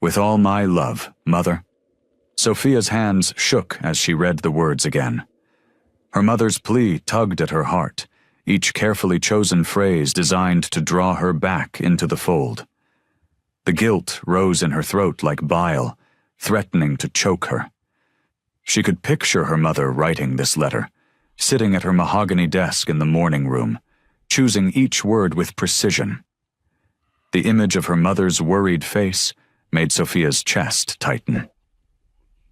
With all my love, Mother. Sophia's hands shook as she read the words again. Her mother's plea tugged at her heart, each carefully chosen phrase designed to draw her back into the fold. The guilt rose in her throat like bile, threatening to choke her. She could picture her mother writing this letter, sitting at her mahogany desk in the morning room, choosing each word with precision. The image of her mother's worried face made Sophia's chest tighten.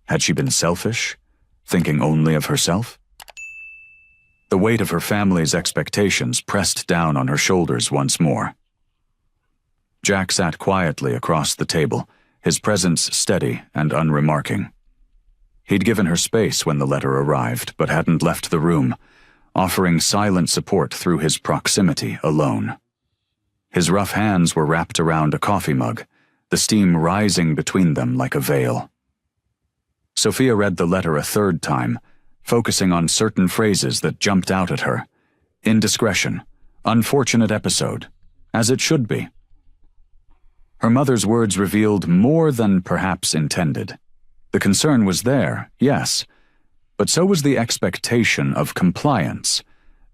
Had she been selfish, thinking only of herself? The weight of her family's expectations pressed down on her shoulders once more. Jack sat quietly across the table, his presence steady and unremarking. He'd given her space when the letter arrived, but hadn't left the room, offering silent support through his proximity alone. His rough hands were wrapped around a coffee mug, the steam rising between them like a veil. Sophia read the letter a third time, focusing on certain phrases that jumped out at her. Indiscretion, unfortunate episode, as it should be. Her mother's words revealed more than perhaps intended. The concern was there, yes, but so was the expectation of compliance,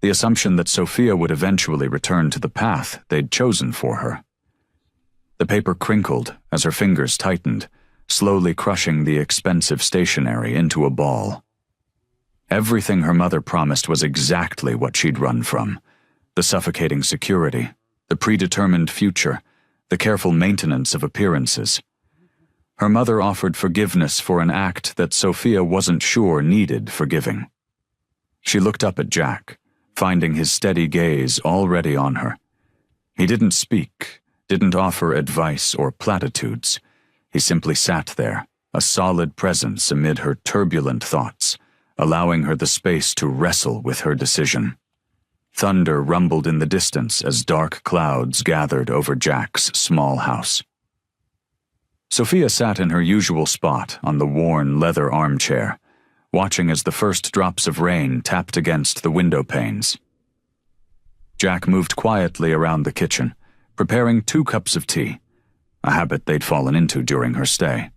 the assumption that Sophia would eventually return to the path they'd chosen for her. The paper crinkled as her fingers tightened, slowly crushing the expensive stationery into a ball. Everything her mother promised was exactly what she'd run from: the suffocating security, the predetermined future, the careful maintenance of appearances. Her mother offered forgiveness for an act that Sophia wasn't sure needed forgiving. She looked up at Jack, finding his steady gaze already on her. He didn't speak, didn't offer advice or platitudes. He simply sat there, a solid presence amid her turbulent thoughts, allowing her the space to wrestle with her decision. Thunder rumbled in the distance as dark clouds gathered over Jack's small house. Sophia sat in her usual spot on the worn leather armchair, watching as the first drops of rain tapped against the window panes. Jack moved quietly around the kitchen, preparing 2 cups of tea, a habit they'd fallen into during her stay.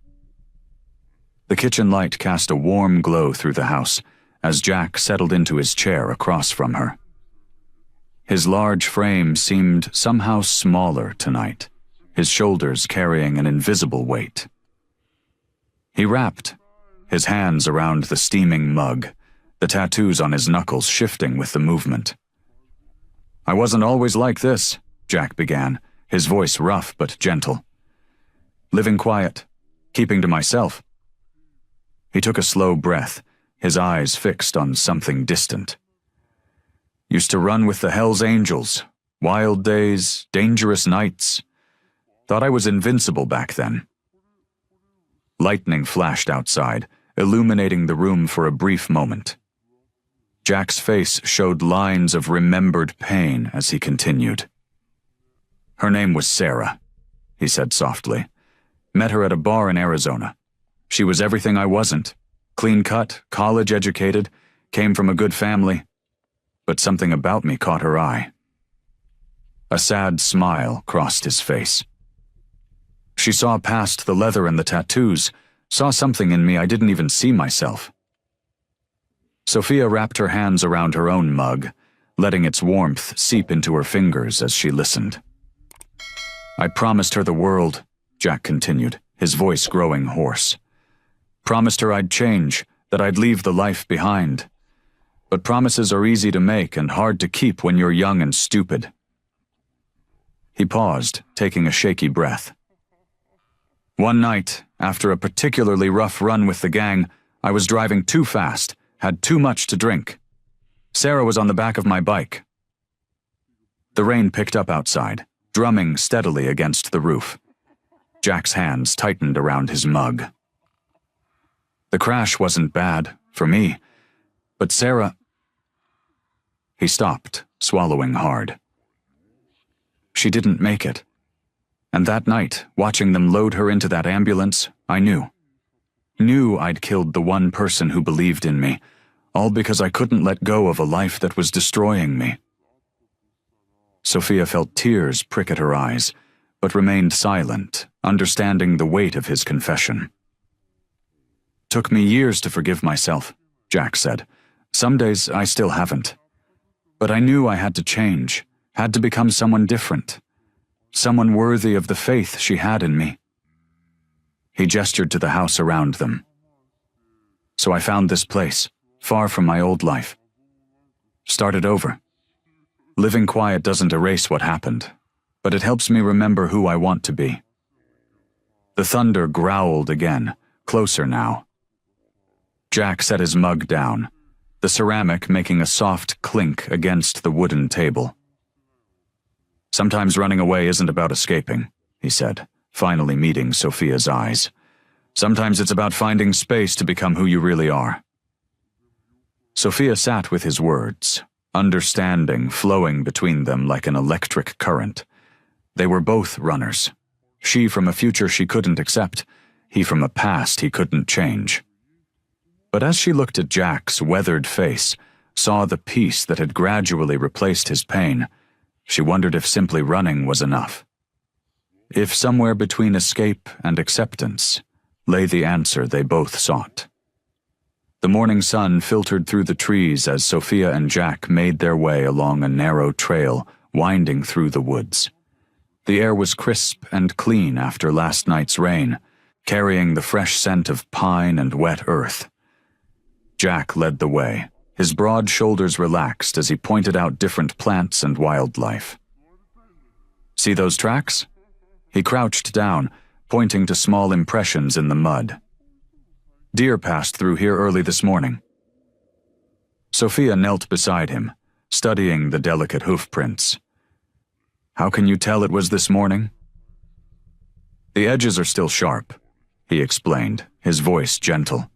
The kitchen light cast a warm glow through the house as Jack settled into his chair across from her. His large frame seemed somehow smaller tonight, his shoulders carrying an invisible weight. He rapped, his hands around the steaming mug, the tattoos on his knuckles shifting with the movement. "I wasn't always like this," Jack began, his voice rough but gentle. "Living quiet, keeping to myself." He took a slow breath, his eyes fixed on something distant. "Used to run with the Hell's Angels, wild days, dangerous nights. Thought I was invincible back then." Lightning flashed outside, illuminating the room for a brief moment. Jack's face showed lines of remembered pain as he continued. "Her name was Sarah," he said softly. "Met her at a bar in Arizona. She was everything I wasn't. Clean-cut, college-educated, came from a good family. But something about me caught her eye." A sad smile crossed his face. "She saw past the leather and the tattoos, saw something in me I didn't even see myself." Sophia wrapped her hands around her own mug, letting its warmth seep into her fingers as she listened. "I promised her the world," Jack continued, his voice growing hoarse. "Promised her I'd change, that I'd leave the life behind. But promises are easy to make and hard to keep when you're young and stupid." He paused, taking a shaky breath. "One night, after a particularly rough run with the gang, I was driving too fast, had too much to drink. Sarah was on the back of my bike." The rain picked up outside, drumming steadily against the roof. Jack's hands tightened around his mug. "The crash wasn't bad, for me, but Sarah—" He stopped, swallowing hard. "She didn't make it. And that night, watching them load her into that ambulance, I knew. Knew I'd killed the one person who believed in me, all because I couldn't let go of a life that was destroying me." Sophia felt tears prick at her eyes, but remained silent, understanding the weight of his confession. "Took me years to forgive myself," Jack said. "Some days I still haven't. But I knew I had to change, had to become someone different. Someone worthy of the faith she had in me." He gestured to the house around them. "So I found this place, far from my old life. Started over. Living quiet doesn't erase what happened, but it helps me remember who I want to be." The thunder growled again, closer now. Jack set his mug down, the ceramic making a soft clink against the wooden table. "Sometimes running away isn't about escaping," he said, finally meeting Sophia's eyes. "Sometimes it's about finding space to become who you really are." Sophia sat with his words, understanding flowing between them like an electric current. They were both runners. She from a future she couldn't accept, he from a past he couldn't change. But as she looked at Jack's weathered face, saw the peace that had gradually replaced his pain, she wondered if simply running was enough. If somewhere between escape and acceptance lay the answer they both sought. The morning sun filtered through the trees as Sophia and Jack made their way along a narrow trail winding through the woods. The air was crisp and clean after last night's rain, carrying the fresh scent of pine and wet earth. Jack led the way, his broad shoulders relaxed as he pointed out different plants and wildlife. "See those tracks?" He crouched down, pointing to small impressions in the mud. "Deer passed through here early this morning." Sophia knelt beside him, studying the delicate hoof prints. "How can you tell it was this morning?" "The edges are still sharp," he explained, his voice gentle.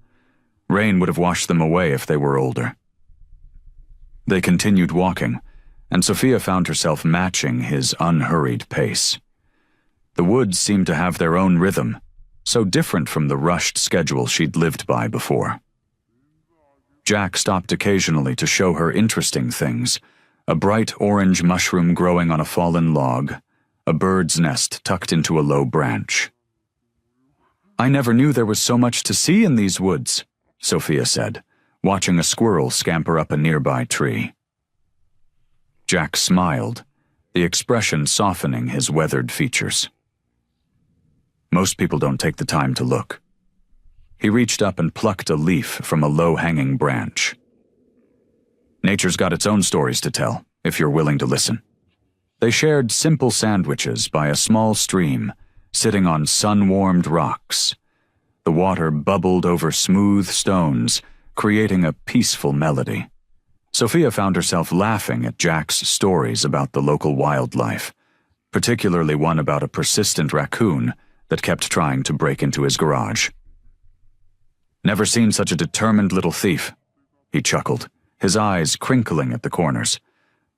"Rain would have washed them away if they were older." They continued walking, and Sophia found herself matching his unhurried pace. The woods seemed to have their own rhythm, so different from the rushed schedule she'd lived by before. Jack stopped occasionally to show her interesting things: a bright orange mushroom growing on a fallen log, a bird's nest tucked into a low branch. "I never knew there was so much to see in these woods," Sophia said, watching a squirrel scamper up a nearby tree. Jack smiled, the expression softening his weathered features. "Most people don't take the time to look." He reached up and plucked a leaf from a low-hanging branch. "Nature's got its own stories to tell, if you're willing to listen." They shared simple sandwiches by a small stream, sitting on sun-warmed rocks. The water bubbled over smooth stones, creating a peaceful melody. Sophia found herself laughing at Jack's stories about the local wildlife, particularly one about a persistent raccoon that kept trying to break into his garage. "Never seen such a determined little thief," he chuckled, his eyes crinkling at the corners.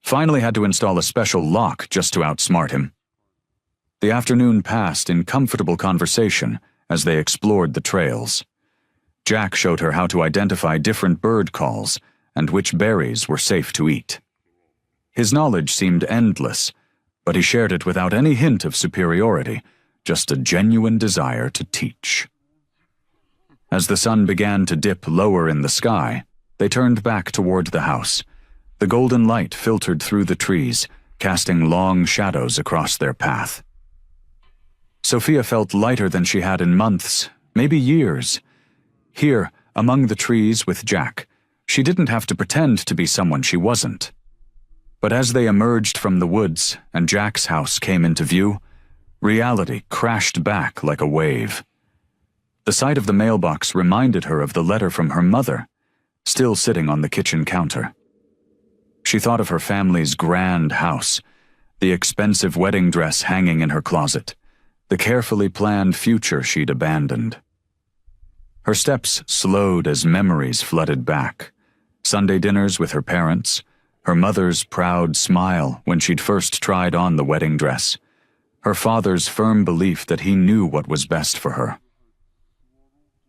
"Finally had to install a special lock just to outsmart him." The afternoon passed in comfortable conversation as they explored the trails. Jack showed her how to identify different bird calls and which berries were safe to eat. His knowledge seemed endless, but he shared it without any hint of superiority, just a genuine desire to teach. As the sun began to dip lower in the sky, they turned back toward the house. The golden light filtered through the trees, casting long shadows across their path. Sophia felt lighter than she had in months, maybe years. Here, among the trees with Jack, she didn't have to pretend to be someone she wasn't. But as they emerged from the woods and Jack's house came into view, reality crashed back like a wave. The sight of the mailbox reminded her of the letter from her mother, still sitting on the kitchen counter. She thought of her family's grand house, the expensive wedding dress hanging in her closet, the carefully planned future she'd abandoned. Her steps slowed as memories flooded back. Sunday dinners with her parents, her mother's proud smile when she'd first tried on the wedding dress, her father's firm belief that he knew what was best for her.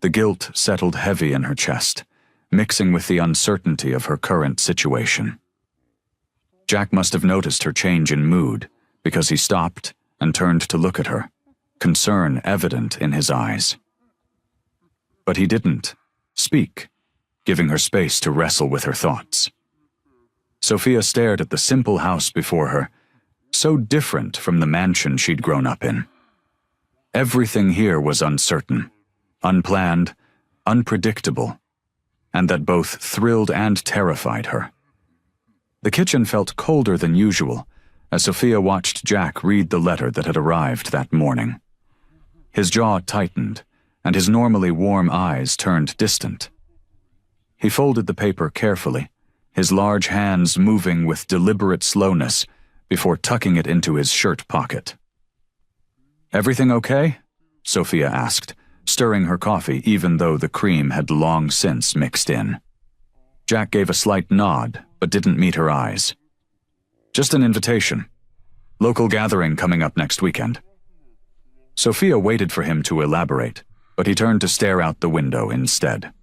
The guilt settled heavy in her chest, mixing with the uncertainty of her current situation. Jack must have noticed her change in mood, because he stopped and turned to look at her, concern evident in his eyes. But he didn't speak, giving her space to wrestle with her thoughts. Sophia stared at the simple house before her, so different from the mansion she'd grown up in. Everything here was uncertain, unplanned, unpredictable, and that both thrilled and terrified her. The kitchen felt colder than usual, as Sophia watched Jack read the letter that had arrived that morning. His jaw tightened, and his normally warm eyes turned distant. He folded the paper carefully, his large hands moving with deliberate slowness before tucking it into his shirt pocket. "Everything okay?" Sophia asked, stirring her coffee even though the cream had long since mixed in. Jack gave a slight nod, but didn't meet her eyes. "Just an invitation. Local gathering coming up next weekend." Sophia waited for him to elaborate, but he turned to stare out the window instead.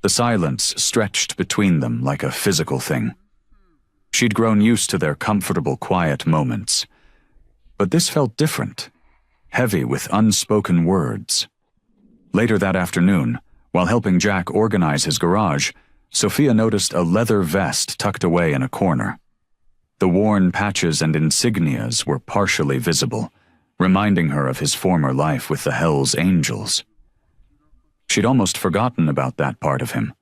The silence stretched between them like a physical thing. She'd grown used to their comfortable, quiet moments. But this felt different, heavy with unspoken words. Later that afternoon, while helping Jack organize his garage, Sophia noticed a leather vest tucked away in a corner. The worn patches and insignias were partially visible, reminding her of his former life with the Hells Angels. She'd almost forgotten about that part of him.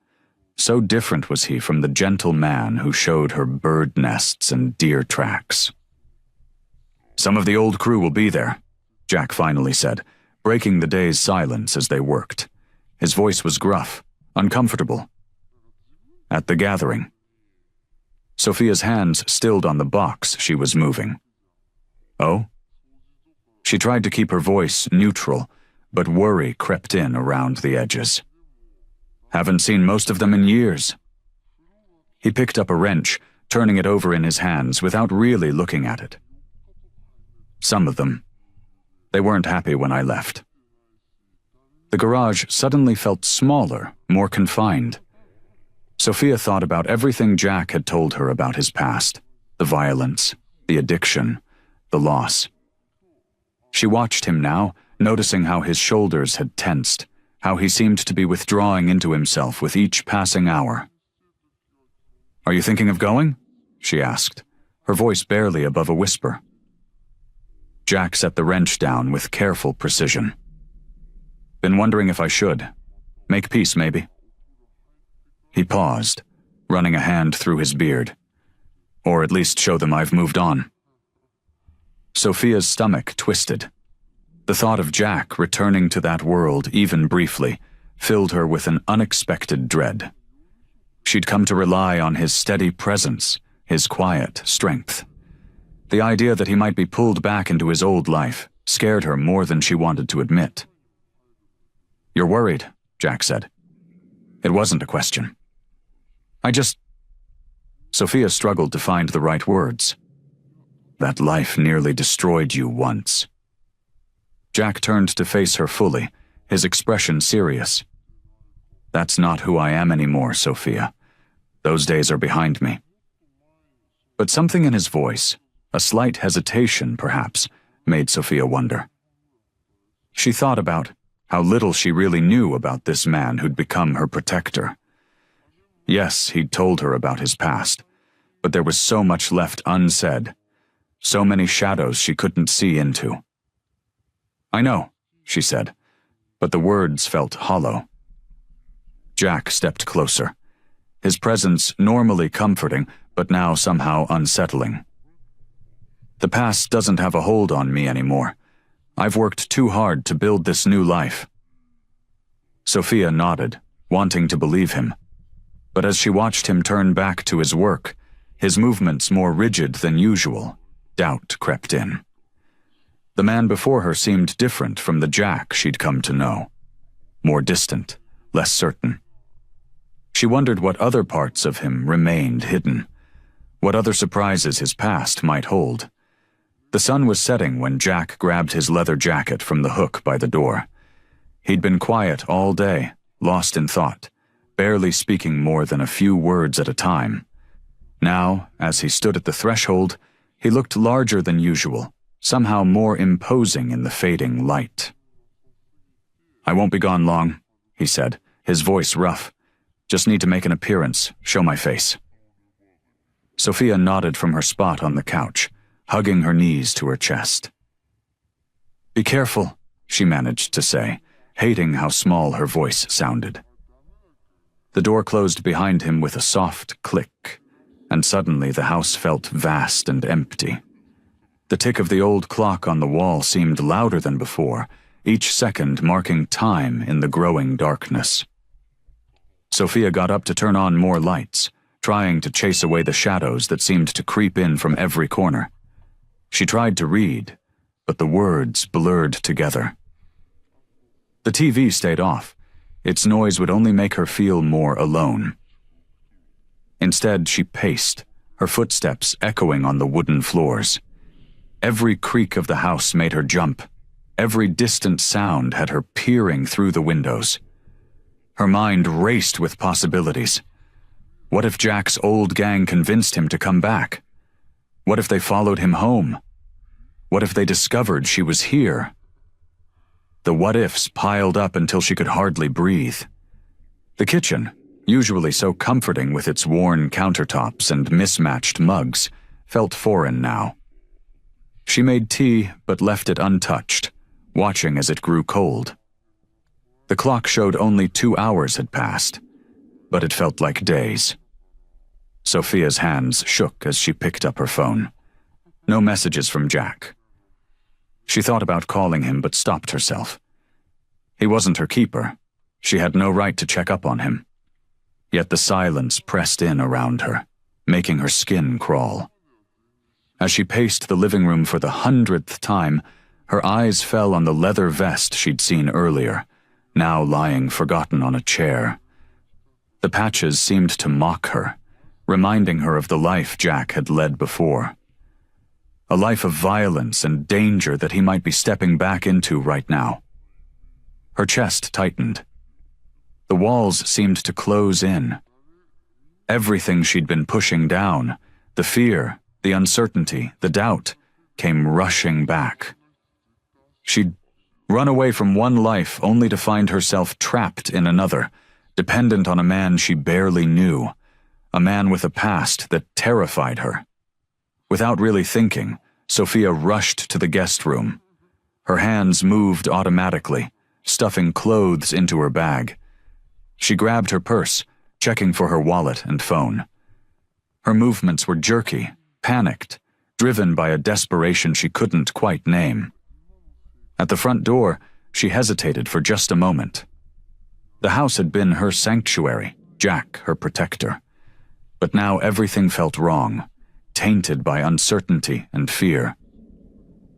So different was he from the gentle man who showed her bird nests and deer tracks. "Some of the old crew will be there," Jack finally said, breaking the day's silence as they worked. His voice was gruff, uncomfortable. "At the gathering." Sophia's hands stilled on the box she was moving. "Oh?" She tried to keep her voice neutral, but worry crept in around the edges. "Haven't seen most of them in years." He picked up a wrench, turning it over in his hands without really looking at it. "Some of them. They weren't happy when I left." The garage suddenly felt smaller, more confined. Sophia thought about everything Jack had told her about his past, the violence, the addiction, the loss. She watched him now, noticing how his shoulders had tensed, how he seemed to be withdrawing into himself with each passing hour. "Are you thinking of going?" she asked, her voice barely above a whisper. Jack set the wrench down with careful precision. "Been wondering if I should. Make peace, maybe." He paused, running a hand through his beard. "Or at least show them I've moved on." Sophia's stomach twisted. The thought of Jack returning to that world, even briefly, filled her with an unexpected dread. She'd come to rely on his steady presence, his quiet strength. The idea that he might be pulled back into his old life scared her more than she wanted to admit. "You're worried," Jack said. It wasn't a question. Sophia struggled to find the right words. "That life nearly destroyed you once." Jack turned to face her fully, his expression serious. "That's not who I am anymore, Sophia. Those days are behind me." But something in his voice, a slight hesitation perhaps, made Sophia wonder. She thought about how little she really knew about this man who'd become her protector. Yes, he'd told her about his past, but there was so much left unsaid, so many shadows she couldn't see into. "I know," she said, but the words felt hollow. Jack stepped closer, his presence normally comforting, but now somehow unsettling. "The past doesn't have a hold on me anymore. I've worked too hard to build this new life." Sophia nodded, wanting to believe him. But as she watched him turn back to his work, his movements more rigid than usual, doubt crept in. The man before her seemed different from the Jack she'd come to know. More distant, less certain. She wondered what other parts of him remained hidden, what other surprises his past might hold. The sun was setting when Jack grabbed his leather jacket from the hook by the door. He'd been quiet all day, lost in thought, barely speaking more than a few words at a time. Now, as he stood at the threshold, he looked larger than usual, somehow more imposing in the fading light. "I won't be gone long," he said, his voice rough. "Just need to make an appearance, show my face." Sophia nodded from her spot on the couch, hugging her knees to her chest. "Be careful," she managed to say, hating how small her voice sounded. The door closed behind him with a soft click, and suddenly the house felt vast and empty. The tick of the old clock on the wall seemed louder than before, each second marking time in the growing darkness. Sophia got up to turn on more lights, trying to chase away the shadows that seemed to creep in from every corner. She tried to read, but the words blurred together. The TV stayed off. Its noise would only make her feel more alone. Instead, she paced, her footsteps echoing on the wooden floors. Every creak of the house made her jump. Every distant sound had her peering through the windows. Her mind raced with possibilities. What if Jack's old gang convinced him to come back? What if they followed him home? What if they discovered she was here? The what-ifs piled up until she could hardly breathe. The kitchen, usually so comforting with its worn countertops and mismatched mugs, felt foreign now. She made tea but left it untouched, watching as it grew cold. The clock showed only 2 hours had passed, but it felt like days. Sophia's hands shook as she picked up her phone. No messages from Jack. She thought about calling him but stopped herself. He wasn't her keeper. She had no right to check up on him. Yet the silence pressed in around her, making her skin crawl. As she paced the living room for the 100th time, her eyes fell on the leather vest she'd seen earlier, now lying forgotten on a chair. The patches seemed to mock her, reminding her of the life Jack had led before. A life of violence and danger that he might be stepping back into right now. Her chest tightened. The walls seemed to close in. Everything she'd been pushing down, the fear, the uncertainty, the doubt, came rushing back. She'd run away from one life only to find herself trapped in another, dependent on a man she barely knew, a man with a past that terrified her. Without really thinking, Sophia rushed to the guest room. Her hands moved automatically, stuffing clothes into her bag. She grabbed her purse, checking for her wallet and phone. Her movements were jerky, panicked, driven by a desperation she couldn't quite name. At the front door, she hesitated for just a moment. The house had been her sanctuary, Jack her protector. But now everything felt wrong, tainted by uncertainty and fear.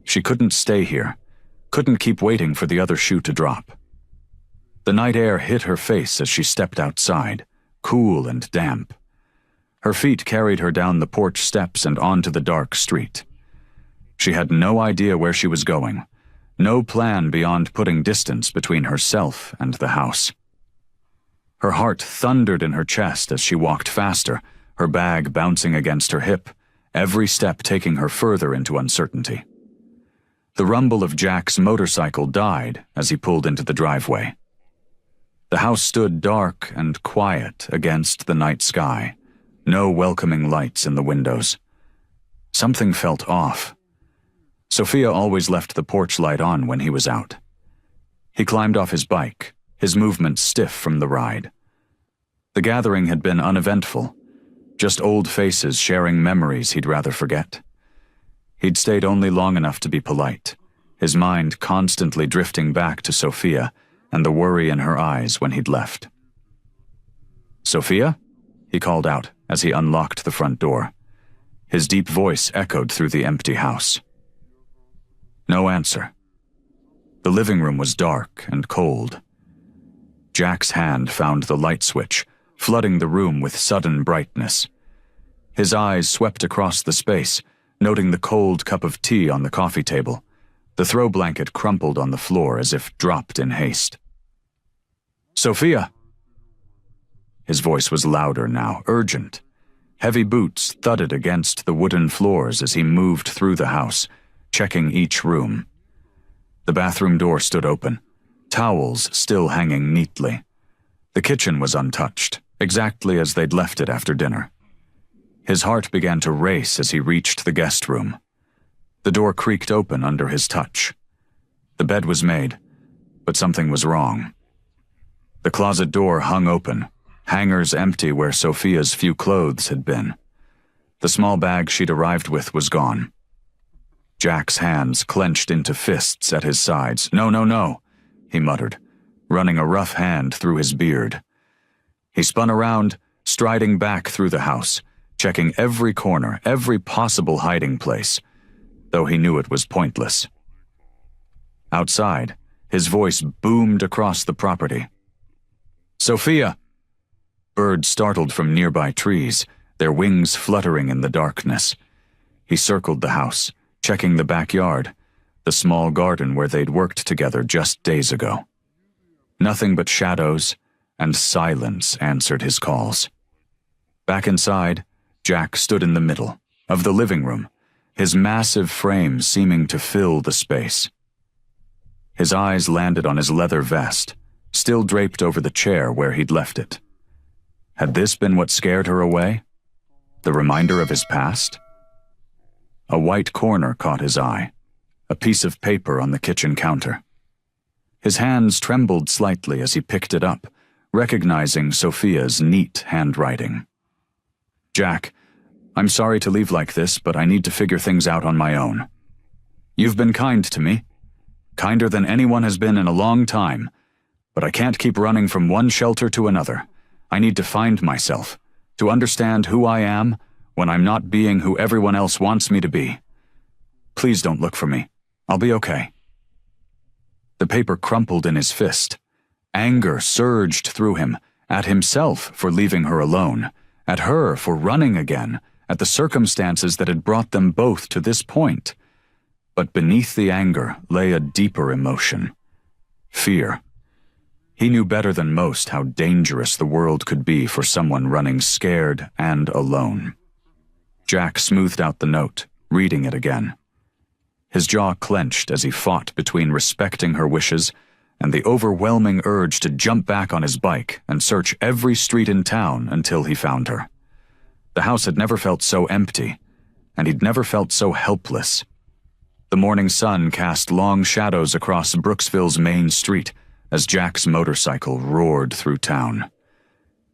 She couldn't stay here, couldn't keep waiting for the other shoe to drop. The night air hit her face as she stepped outside, cool and damp. Her feet carried her down the porch steps and onto the dark street. She had no idea where she was going, no plan beyond putting distance between herself and the house. Her heart thundered in her chest as she walked faster, her bag bouncing against her hip, every step taking her further into uncertainty. The rumble of Jack's motorcycle died as he pulled into the driveway. The house stood dark and quiet against the night sky, no welcoming lights in the windows. Something felt off. Sophia always left the porch light on when he was out. He climbed off his bike, his movements stiff from the ride. The gathering had been uneventful, just old faces sharing memories he'd rather forget. He'd stayed only long enough to be polite, his mind constantly drifting back to Sophia and the worry in her eyes when he'd left. "Sophia?" he called out as he unlocked the front door. His deep voice echoed through the empty house. No answer. The living room was dark and cold. Jack's hand found the light switch, flooding the room with sudden brightness. His eyes swept across the space, noting the cold cup of tea on the coffee table, the throw blanket crumpled on the floor as if dropped in haste. "Sophia!" His voice was louder now, urgent. Heavy boots thudded against the wooden floors as he moved through the house, checking each room. The bathroom door stood open, towels still hanging neatly. The kitchen was untouched, exactly as they'd left it after dinner. His heart began to race as he reached the guest room. The door creaked open under his touch. The bed was made, but something was wrong. The closet door hung open, hangers empty where Sophia's few clothes had been. The small bag she'd arrived with was gone. Jack's hands clenched into fists at his sides. "No, no, no," he muttered, running a rough hand through his beard. He spun around, striding back through the house, checking every corner, every possible hiding place, though he knew it was pointless. Outside, his voice boomed across the property. "Sophia!" Birds startled from nearby trees, their wings fluttering in the darkness. He circled the house, checking the backyard, the small garden where they'd worked together just days ago. Nothing but shadows and silence answered his calls. Back inside, Jack stood in the middle of the living room, his massive frame seeming to fill the space. His eyes landed on his leather vest, still draped over the chair where he'd left it. Had this been what scared her away? The reminder of his past? A white corner caught his eye, a piece of paper on the kitchen counter. His hands trembled slightly as he picked it up, recognizing Sophia's neat handwriting. "Jack, I'm sorry to leave like this, but I need to figure things out on my own. You've been kind to me, kinder than anyone has been in a long time, but I can't keep running from one shelter to another. I need to find myself, to understand who I am when I'm not being who everyone else wants me to be. Please don't look for me. I'll be okay." The paper crumpled in his fist. Anger surged through him, at himself for leaving her alone, at her for running again, at the circumstances that had brought them both to this point. But beneath the anger lay a deeper emotion. Fear. He knew better than most how dangerous the world could be for someone running scared and alone. Jack smoothed out the note, reading it again. His jaw clenched as he fought between respecting her wishes and the overwhelming urge to jump back on his bike and search every street in town until he found her. The house had never felt so empty, and he'd never felt so helpless. The morning sun cast long shadows across Brooksville's main street as Jack's motorcycle roared through town.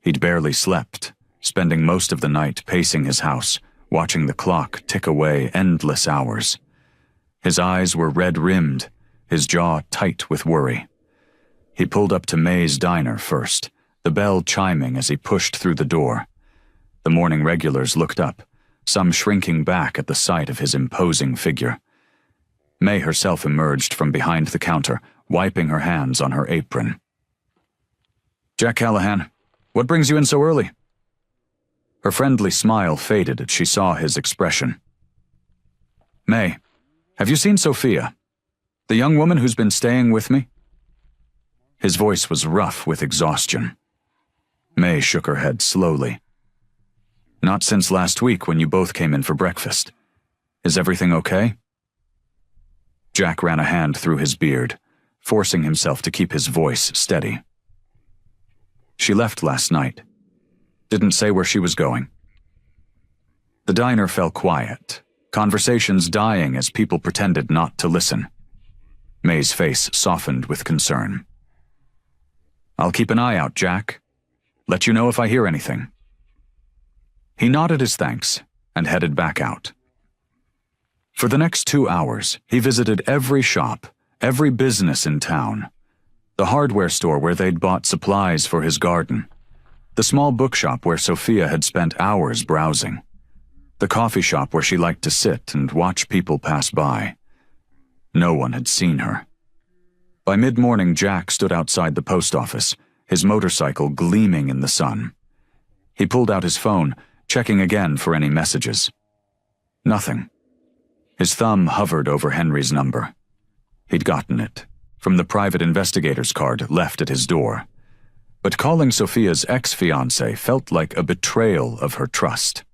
He'd barely slept, spending most of the night pacing his house, watching the clock tick away endless hours. His eyes were red-rimmed, his jaw tight with worry. He pulled up to May's diner first, the bell chiming as he pushed through the door. The morning regulars looked up, some shrinking back at the sight of his imposing figure. May herself emerged from behind the counter, wiping her hands on her apron. "Jack Callahan, what brings you in so early?" Her friendly smile faded as she saw his expression. "May, have you seen Sophia? The young woman who's been staying with me?" His voice was rough with exhaustion. May shook her head slowly. "Not since last week when you both came in for breakfast. Is everything okay?" Jack ran a hand through his beard, forcing himself to keep his voice steady. "She left last night. Didn't say where she was going." The diner fell quiet, conversations dying as people pretended not to listen. May's face softened with concern. "I'll keep an eye out, Jack. Let you know if I hear anything." He nodded his thanks and headed back out. For the next 2 hours, he visited every shop, every business in town. The hardware store where they'd bought supplies for his garden. The small bookshop where Sophia had spent hours browsing. The coffee shop where she liked to sit and watch people pass by. No one had seen her. By mid-morning, Jack stood outside the post office, his motorcycle gleaming in the sun. He pulled out his phone, checking again for any messages. Nothing. His thumb hovered over Henry's number. He'd gotten it, from the private investigator's card left at his door. But calling Sophia's ex-fiancé felt like a betrayal of her trust.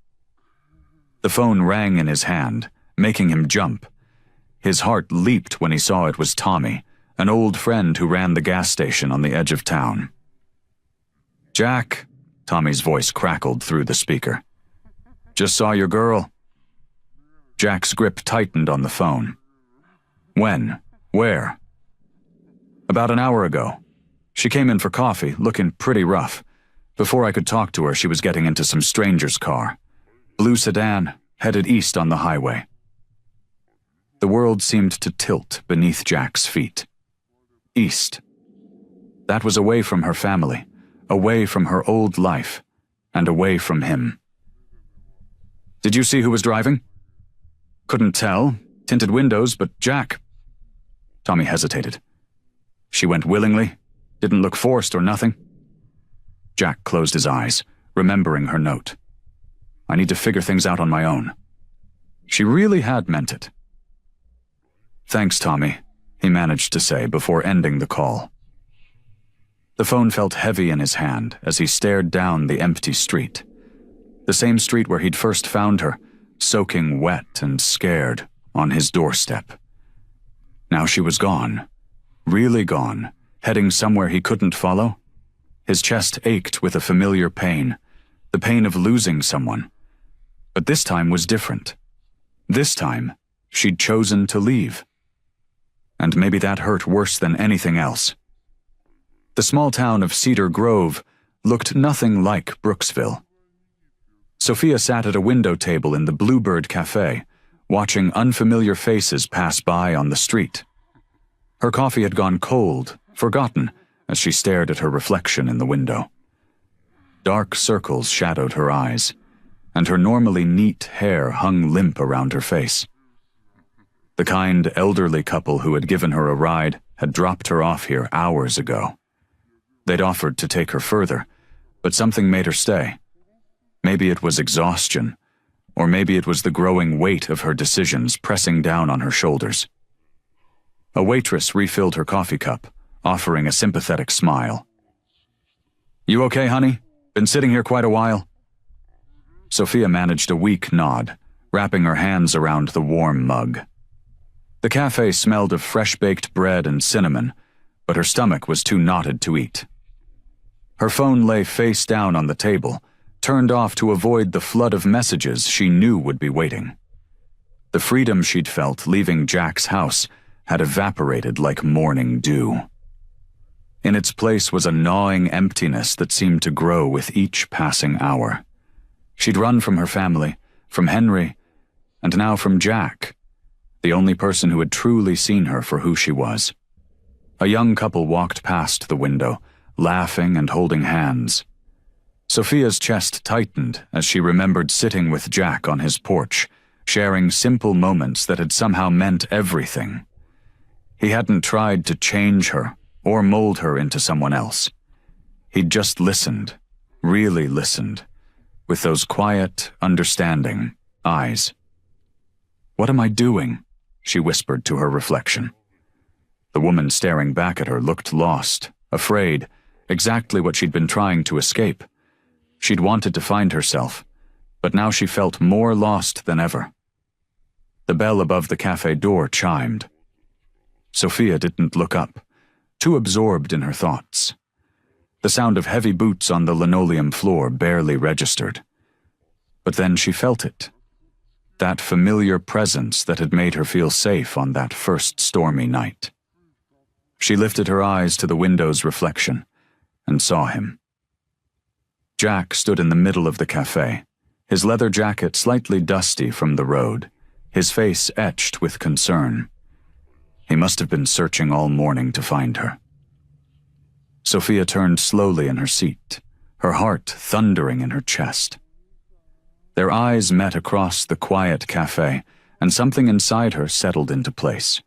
The phone rang in his hand, making him jump. His heart leaped when he saw it was Tommy, an old friend who ran the gas station on the edge of town. "Jack," Tommy's voice crackled through the speaker. "Just saw your girl." Jack's grip tightened on the phone. "When? Where?" "About an hour ago. She came in for coffee, looking pretty rough. Before I could talk to her, she was getting into some stranger's car. Blue sedan, headed east on the highway. The world seemed to tilt beneath Jack's feet. East. That was away from her family, away from her old life, and away from him. Did you see who was driving? Couldn't tell. Tinted windows, but Jack. Tommy hesitated. She went willingly, didn't look forced or nothing. Jack closed his eyes, remembering her note. I need to figure things out on my own. She really had meant it. Thanks, Tommy, he managed to say before ending the call. The phone felt heavy in his hand as he stared down the empty street. The same street where he'd first found her, soaking wet and scared, on his doorstep. Now she was gone. Really gone, heading somewhere he couldn't follow. His chest ached with a familiar pain, the pain of losing someone. But this time was different. This time, she'd chosen to leave. And maybe that hurt worse than anything else. The small town of Cedar Grove looked nothing like Brooksville. Sophia sat at a window table in the Bluebird Cafe, watching unfamiliar faces pass by on the street. Her coffee had gone cold, forgotten, as she stared at her reflection in the window. Dark circles shadowed her eyes, and her normally neat hair hung limp around her face. The kind, elderly couple who had given her a ride had dropped her off here hours ago. They'd offered to take her further, but something made her stay. Maybe it was exhaustion, or maybe it was the growing weight of her decisions pressing down on her shoulders. A waitress refilled her coffee cup, offering a sympathetic smile. You okay, honey? Been sitting here quite a while? Sophia managed a weak nod, wrapping her hands around the warm mug. The cafe smelled of fresh-baked bread and cinnamon, but her stomach was too knotted to eat. Her phone lay face down on the table, turned off to avoid the flood of messages she knew would be waiting. The freedom she'd felt leaving Jack's house had evaporated like morning dew. In its place was a gnawing emptiness that seemed to grow with each passing hour. She'd run from her family, from Henry, and now from Jack, the only person who had truly seen her for who she was. A young couple walked past the window, laughing and holding hands. Sophia's chest tightened as she remembered sitting with Jack on his porch, sharing simple moments that had somehow meant everything. He hadn't tried to change her or mold her into someone else. He'd just listened, really listened, with those quiet, understanding eyes. What am I doing? She whispered to her reflection. The woman staring back at her looked lost, afraid, exactly what she'd been trying to escape. She'd wanted to find herself, but now she felt more lost than ever. The bell above the cafe door chimed. Sophia didn't look up, too absorbed in her thoughts. The sound of heavy boots on the linoleum floor barely registered. But then she felt it. That familiar presence that had made her feel safe on that first stormy night. She lifted her eyes to the window's reflection and saw him. Jack stood in the middle of the cafe, his leather jacket slightly dusty from the road, his face etched with concern. He must have been searching all morning to find her. Sophia turned slowly in her seat, her heart thundering in her chest. Their eyes met across the quiet cafe, and something inside her settled into place.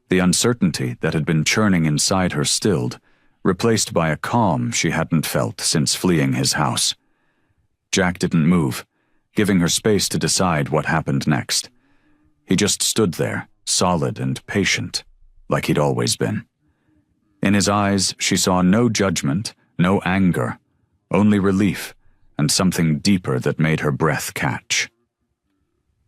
The uncertainty that had been churning inside her stilled, replaced by a calm she hadn't felt since fleeing his house. Jack didn't move, giving her space to decide what happened next. He just stood there, solid and patient, like he'd always been. In his eyes, she saw no judgment, no anger, only relief, and something deeper that made her breath catch.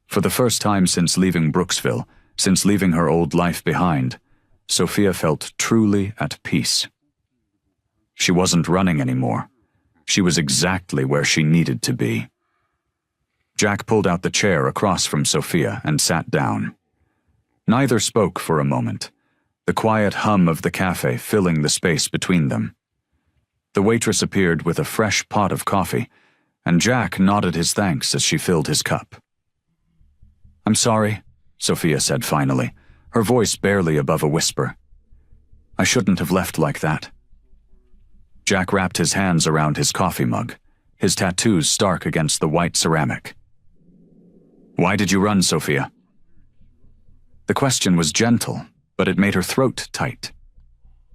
For the first time since leaving Brooksville, since leaving her old life behind, Sophia felt truly at peace. She wasn't running anymore. She was exactly where she needed to be. Jack pulled out the chair across from Sophia and sat down. Neither spoke for a moment, the quiet hum of the cafe filling the space between them. The waitress appeared with a fresh pot of coffee, and Jack nodded his thanks as she filled his cup. "I'm sorry," Sophia said finally, her voice barely above a whisper. "I shouldn't have left like that." Jack wrapped his hands around his coffee mug, his tattoos stark against the white ceramic. "Why did you run, Sophia?" The question was gentle, but it made her throat tight.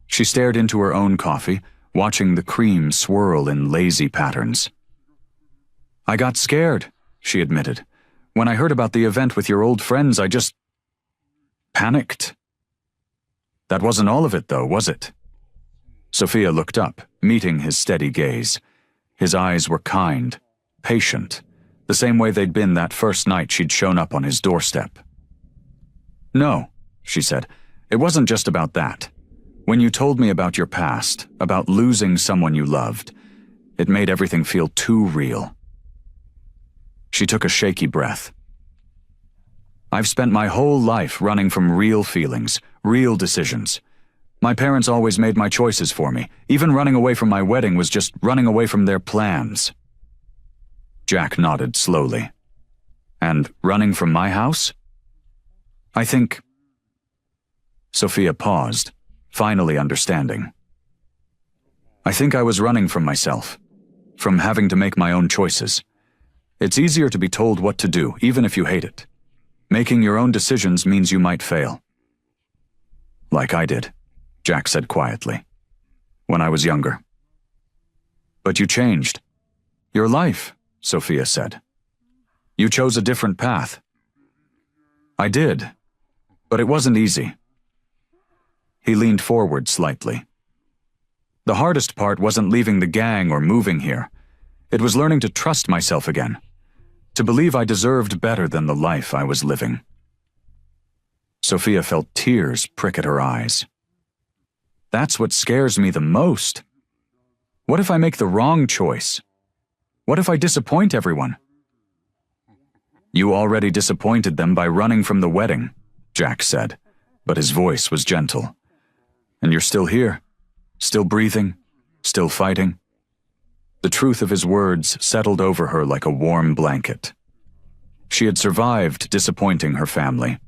She stared into her own coffee, watching the cream swirl in lazy patterns. "I got scared," she admitted. "When I heard about the event with your old friends, I just panicked." "That wasn't all of it, though, was it?" Sophia looked up, meeting his steady gaze. His eyes were kind, patient, the same way they'd been that first night she'd shown up on his doorstep. "No," she said, "it wasn't just about that. When you told me about your past, about losing someone you loved, it made everything feel too real." She took a shaky breath. "I've spent my whole life running from real feelings, real decisions. My parents always made my choices for me. Even running away from my wedding was just running away from their plans." Jack nodded slowly. "And running from my house?" "I think—" Sophia paused, finally understanding. "I think I was running from myself, from having to make my own choices. It's easier to be told what to do, even if you hate it. Making your own decisions means you might fail." "Like I did," Jack said quietly, "when I was younger." "But you changed. Your life," Sophia said. "You chose a different path." "I did, but it wasn't easy." He leaned forward slightly. "The hardest part wasn't leaving the gang or moving here. It was learning to trust myself again, to believe I deserved better than the life I was living." Sophia felt tears prick at her eyes. "That's what scares me the most. What if I make the wrong choice? What if I disappoint everyone?" "You already disappointed them by running from the wedding," Jack said, but his voice was gentle. "And you're still here, still breathing, still fighting." The truth of his words settled over her like a warm blanket. She had survived disappointing her family.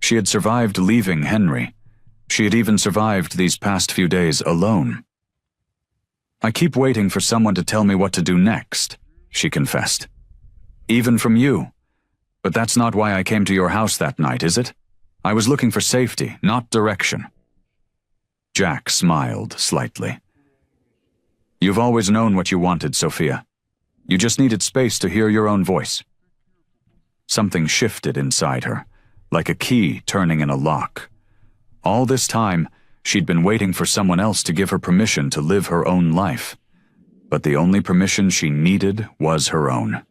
She had survived leaving Henry. She had even survived these past few days alone. "I keep waiting for someone to tell me what to do next," she confessed. "Even from you. But that's not why I came to your house that night, is it? I was looking for safety, not direction." Jack smiled slightly. "You've always known what you wanted, Sophia. You just needed space to hear your own voice." Something shifted inside her, like a key turning in a lock. All this time, she'd been waiting for someone else to give her permission to live her own life. But the only permission she needed was her own.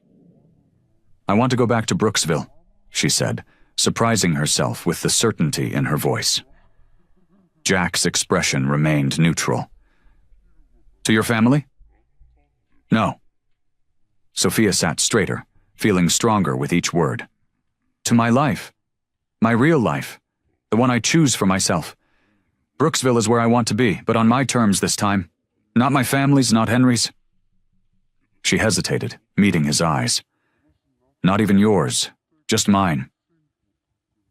"I want to go back to Brooksville," she said, surprising herself with the certainty in her voice. Jack's expression remained neutral. "To your family?" "No." Sophia sat straighter, feeling stronger with each word. "To my life. My real life. The one I choose for myself. Brooksville is where I want to be, but on my terms this time. Not my family's, not Henry's." She hesitated, meeting his eyes. "Not even yours, just mine."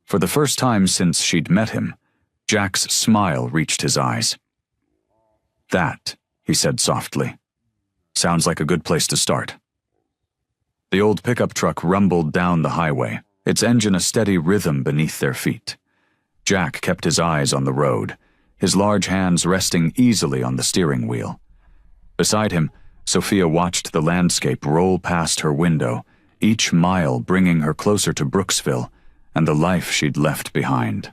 For the first time since she'd met him, Jack's smile reached his eyes. "That," he said softly, "sounds like a good place to start." The old pickup truck rumbled down the highway, its engine a steady rhythm beneath their feet. Jack kept his eyes on the road, his large hands resting easily on the steering wheel. Beside him, Sophia watched the landscape roll past her window, each mile bringing her closer to Brooksville and the life she'd left behind.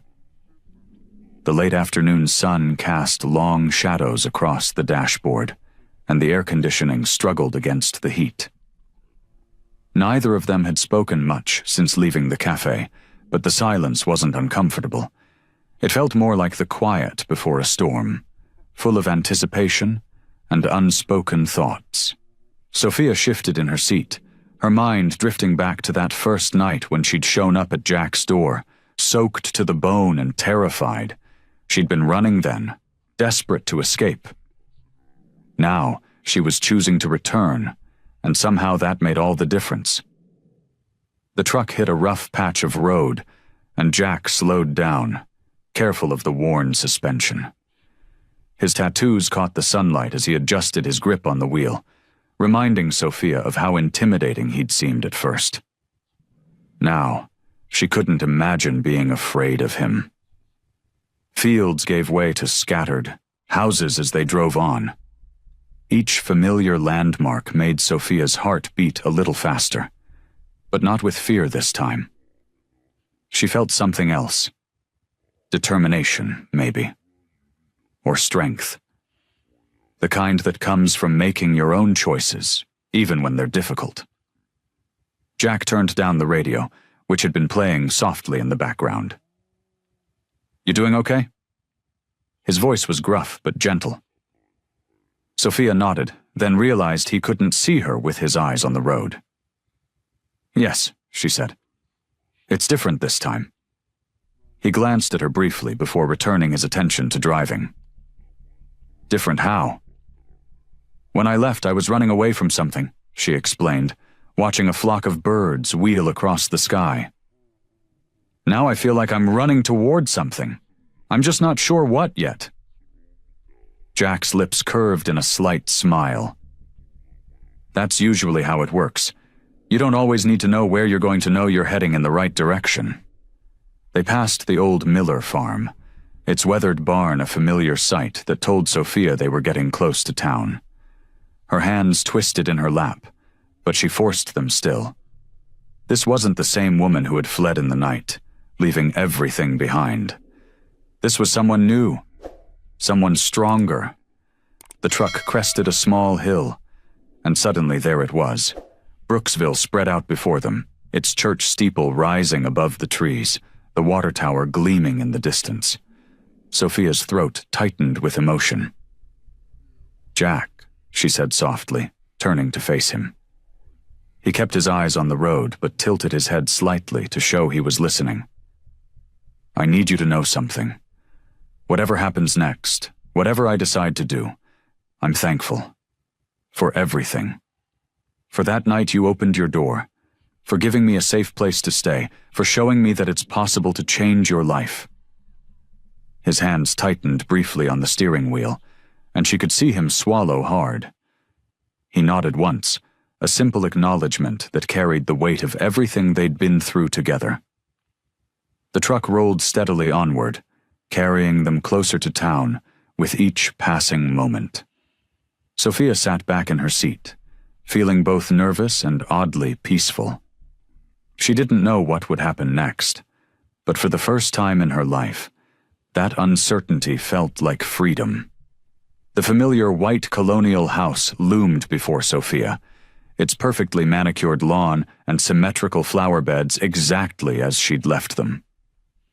The late afternoon sun cast long shadows across the dashboard, and the air conditioning struggled against the heat. Neither of them had spoken much since leaving the cafe, but the silence wasn't uncomfortable. It felt more like the quiet before a storm, full of anticipation and unspoken thoughts. Sophia shifted in her seat, her mind drifting back to that first night when she'd shown up at Jack's door, soaked to the bone and terrified. She'd been running then, desperate to escape. Now she was choosing to return, and somehow that made all the difference. The truck hit a rough patch of road, and Jack slowed down, careful of the worn suspension. His tattoos caught the sunlight as he adjusted his grip on the wheel, reminding Sophia of how intimidating he'd seemed at first. Now, she couldn't imagine being afraid of him. Fields gave way to scattered houses as they drove on. Each familiar landmark made Sophia's heart beat a little faster, but not with fear this time. She felt something else. Determination, maybe. Or strength. The kind that comes from making your own choices, even when they're difficult. Jack turned down the radio, which had been playing softly in the background. "You doing okay?" His voice was gruff but gentle. Sophia nodded, then realized he couldn't see her with his eyes on the road. "Yes," she said. "It's different this time." He glanced at her briefly before returning his attention to driving. "Different how?" "When I left, I was running away from something," she explained, watching a flock of birds wheel across the sky. "Now I feel like I'm running toward something. I'm just not sure what yet." Jack's lips curved in a slight smile. "That's usually how it works. You don't always need to know where you're going to know you're heading in the right direction." They passed the old Miller farm, its weathered barn a familiar sight that told Sophia they were getting close to town. Her hands twisted in her lap, but she forced them still. This wasn't the same woman who had fled in the night, leaving everything behind. This was someone new, someone stronger. The truck crested a small hill, and suddenly there it was. Brooksville spread out before them, its church steeple rising above the trees, the water tower gleaming in the distance. Sophia's throat tightened with emotion. "Jack," she said softly, turning to face him. He kept his eyes on the road, but tilted his head slightly to show he was listening. "I need you to know something. Whatever happens next, whatever I decide to do, I'm thankful. For everything. For that night you opened your door, for giving me a safe place to stay, for showing me that it's possible to change your life." His hands tightened briefly on the steering wheel, and she could see him swallow hard. He nodded once, a simple acknowledgement that carried the weight of everything they'd been through together. The truck rolled steadily onward, carrying them closer to town with each passing moment. Sophia sat back in her seat, feeling both nervous and oddly peaceful. She didn't know what would happen next, but for the first time in her life, that uncertainty felt like freedom. The familiar white colonial house loomed before Sophia, its perfectly manicured lawn and symmetrical flower beds exactly as she'd left them.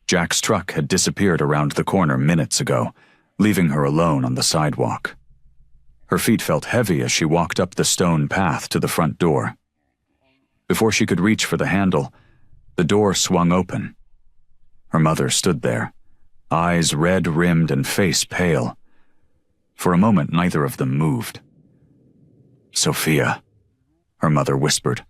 Jack's truck had disappeared around the corner minutes ago, leaving her alone on the sidewalk. Her feet felt heavy as she walked up the stone path to the front door. Before she could reach for the handle, the door swung open. Her mother stood there, eyes red-rimmed and face pale. For a moment, neither of them moved. "Sophia," her mother whispered,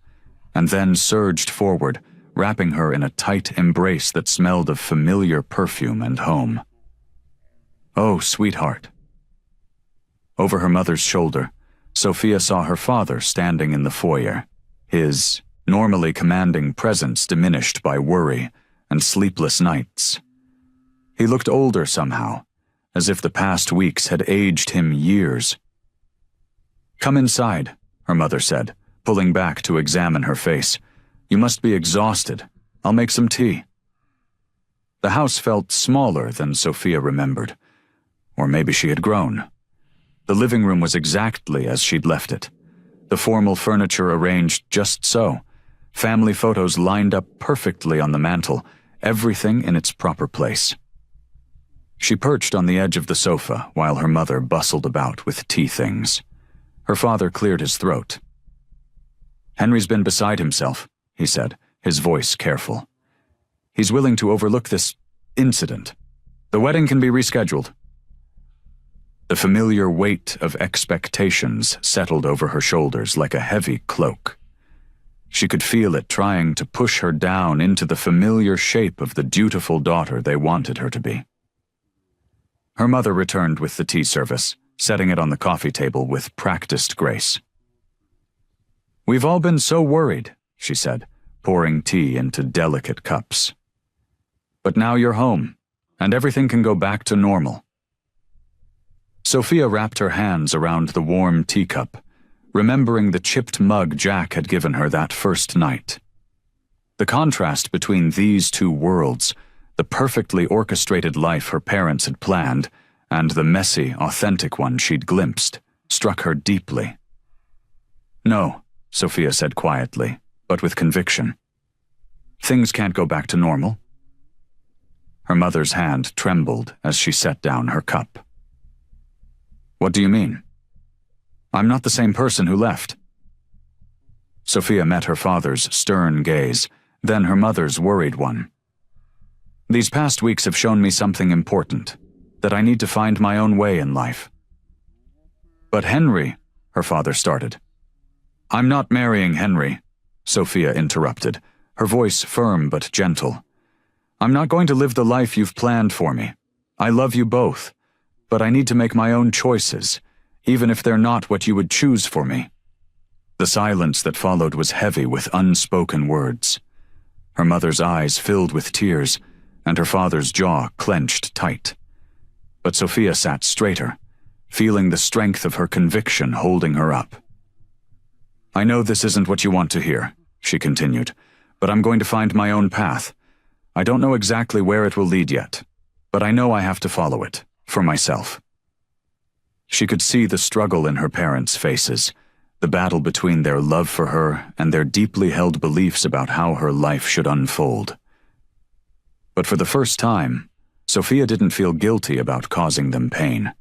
and then surged forward, wrapping her in a tight embrace that smelled of familiar perfume and home. "Oh, sweetheart." Over her mother's shoulder, Sophia saw her father standing in the foyer, his normally commanding presence diminished by worry and sleepless nights. He looked older somehow, as if the past weeks had aged him years. "Come inside," her mother said, pulling back to examine her face. "You must be exhausted. I'll make some tea." The house felt smaller than Sophia remembered, or maybe she had grown. The living room was exactly as she'd left it, the formal furniture arranged just so, family photos lined up perfectly on the mantel, everything in its proper place. She perched on the edge of the sofa while her mother bustled about with tea things. Her father cleared his throat. "Henry's been beside himself," he said, his voice careful. "He's willing to overlook this incident. The wedding can be rescheduled." The familiar weight of expectations settled over her shoulders like a heavy cloak. She could feel it trying to push her down into the familiar shape of the dutiful daughter they wanted her to be. Her mother returned with the tea service, setting it on the coffee table with practiced grace. "We've all been so worried," she said, pouring tea into delicate cups. "But now you're home, and everything can go back to normal." Sophia wrapped her hands around the warm teacup, remembering the chipped mug Jack had given her that first night. The contrast between these two worlds, the perfectly orchestrated life her parents had planned and the messy, authentic one she'd glimpsed, struck her deeply. "No," Sophia said quietly, but with conviction. "Things can't go back to normal." Her mother's hand trembled as she set down her cup. "What do you mean?" "I'm not the same person who left." Sophia met her father's stern gaze, then her mother's worried one. "These past weeks have shown me something important, that I need to find my own way in life." "But Henry," her father started. "I'm not marrying Henry," Sophia interrupted, her voice firm but gentle. "I'm not going to live the life you've planned for me. I love you both, but I need to make my own choices, even if they're not what you would choose for me." The silence that followed was heavy with unspoken words. Her mother's eyes filled with tears, and her father's jaw clenched tight. But Sophia sat straighter, feeling the strength of her conviction holding her up. "I know this isn't what you want to hear," she continued, "but I'm going to find my own path. I don't know exactly where it will lead yet, but I know I have to follow it, for myself." She could see the struggle in her parents' faces, the battle between their love for her and their deeply held beliefs about how her life should unfold. But for the first time, Sophia didn't feel guilty about causing them pain.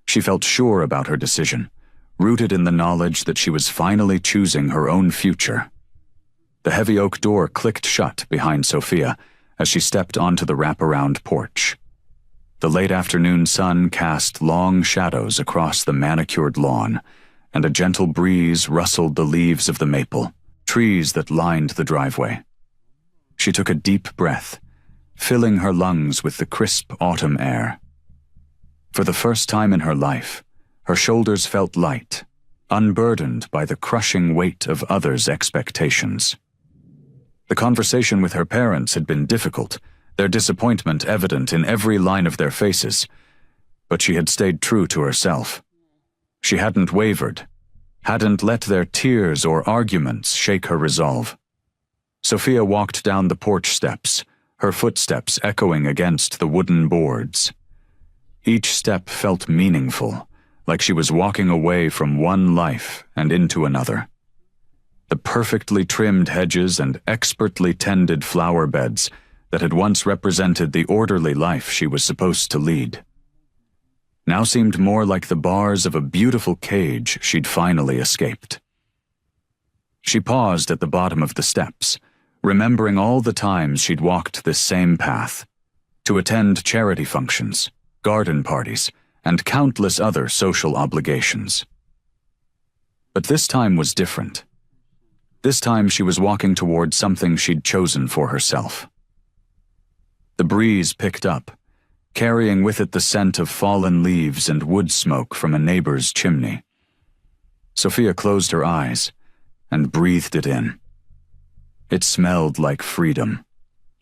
She felt sure about her decision, rooted in the knowledge that she was finally choosing her own future. The heavy oak door clicked shut behind Sophia as she stepped onto the wraparound porch. The late afternoon sun cast long shadows across the manicured lawn, and a gentle breeze rustled the leaves of the maple, trees that lined the driveway. She took a deep breath, filling her lungs with the crisp autumn air. For the first time in her life, her shoulders felt light, unburdened by the crushing weight of others' expectations. The conversation with her parents had been difficult, their disappointment evident in every line of their faces, but she had stayed true to herself. She hadn't wavered, hadn't let their tears or arguments shake her resolve. Sophia walked down the porch steps, her footsteps echoing against the wooden boards. Each step felt meaningful, like she was walking away from one life and into another. The perfectly trimmed hedges and expertly tended flower beds that had once represented the orderly life she was supposed to lead now seemed more like the bars of a beautiful cage she'd finally escaped. She paused at the bottom of the steps, remembering all the times she'd walked this same path, to attend charity functions, garden parties, and countless other social obligations. But this time was different. This time she was walking toward something she'd chosen for herself. The breeze picked up, carrying with it the scent of fallen leaves and wood smoke from a neighbor's chimney. Sophia closed her eyes and breathed it in. It smelled like freedom,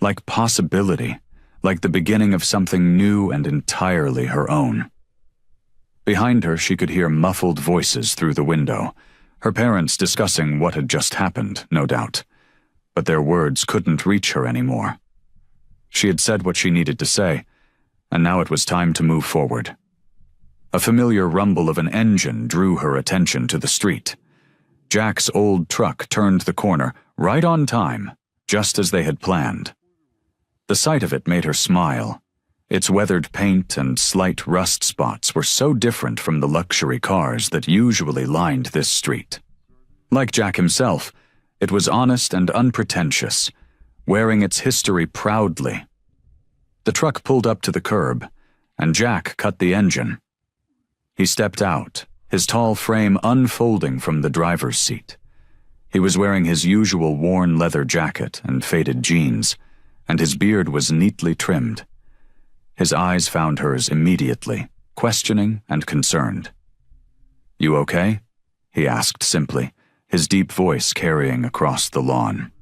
like possibility, like the beginning of something new and entirely her own. Behind her, she could hear muffled voices through the window, her parents discussing what had just happened, no doubt, but their words couldn't reach her anymore. She had said what she needed to say, and now it was time to move forward. A familiar rumble of an engine drew her attention to the street. Jack's old truck turned the corner, right on time, just as they had planned. The sight of it made her smile. Its weathered paint and slight rust spots were so different from the luxury cars that usually lined this street. Like Jack himself, it was honest and unpretentious, wearing its history proudly. The truck pulled up to the curb, and Jack cut the engine. He stepped out, his tall frame unfolding from the driver's seat. He was wearing his usual worn leather jacket and faded jeans, and his beard was neatly trimmed. His eyes found hers immediately, questioning and concerned. "You okay?" he asked simply, his deep voice carrying across the lawn.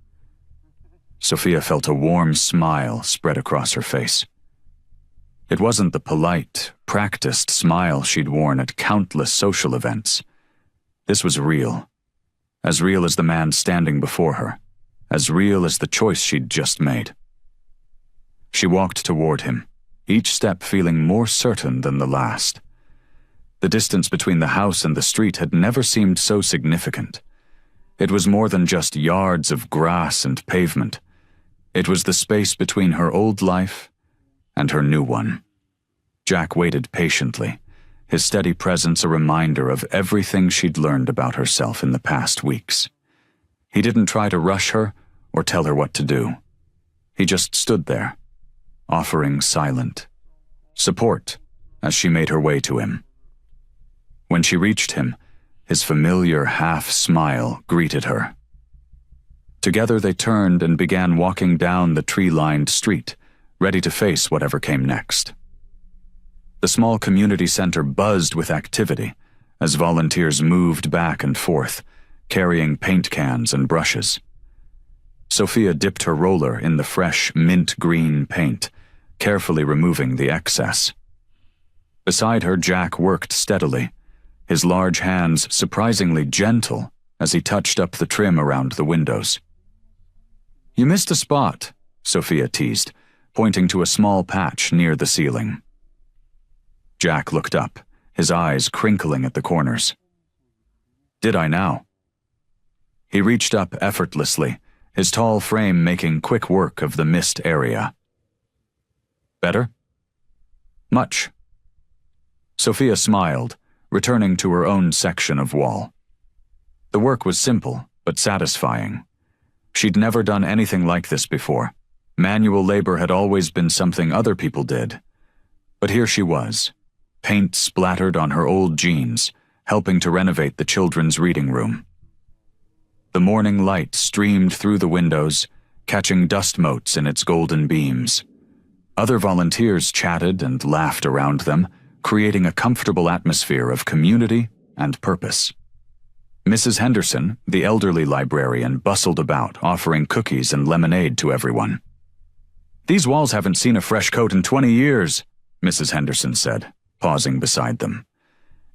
Sophia felt a warm smile spread across her face. It wasn't the polite, practiced smile she'd worn at countless social events. This was real as the man standing before her, as real as the choice she'd just made. She walked toward him, each step feeling more certain than the last. The distance between the house and the street had never seemed so significant. It was more than just yards of grass and pavement. It was the space between her old life and her new one. Jack waited patiently, his steady presence a reminder of everything she'd learned about herself in the past weeks. He didn't try to rush her or tell her what to do. He just stood there, offering silent support as she made her way to him. When she reached him, his familiar half-smile greeted her. Together they turned and began walking down the tree-lined street, ready to face whatever came next. The small community center buzzed with activity as volunteers moved back and forth, carrying paint cans and brushes. Sophia dipped her roller in the fresh mint-green paint, carefully removing the excess. Beside her, Jack worked steadily, his large hands surprisingly gentle as he touched up the trim around the windows. "You missed a spot," Sophia teased, pointing to a small patch near the ceiling. Jack looked up, his eyes crinkling at the corners. "Did I now?" He reached up effortlessly, his tall frame making quick work of the missed area. "Better?" "Much." Sophia smiled, returning to her own section of wall. The work was simple, but satisfying. She'd never done anything like this before. Manual labor had always been something other people did. But here she was, paint splattered on her old jeans, helping to renovate the children's reading room. The morning light streamed through the windows, catching dust motes in its golden beams. Other volunteers chatted and laughed around them, creating a comfortable atmosphere of community and purpose. Mrs. Henderson, the elderly librarian, bustled about, offering cookies and lemonade to everyone. "These walls haven't seen a fresh coat in 20 years, Mrs. Henderson said, pausing beside them.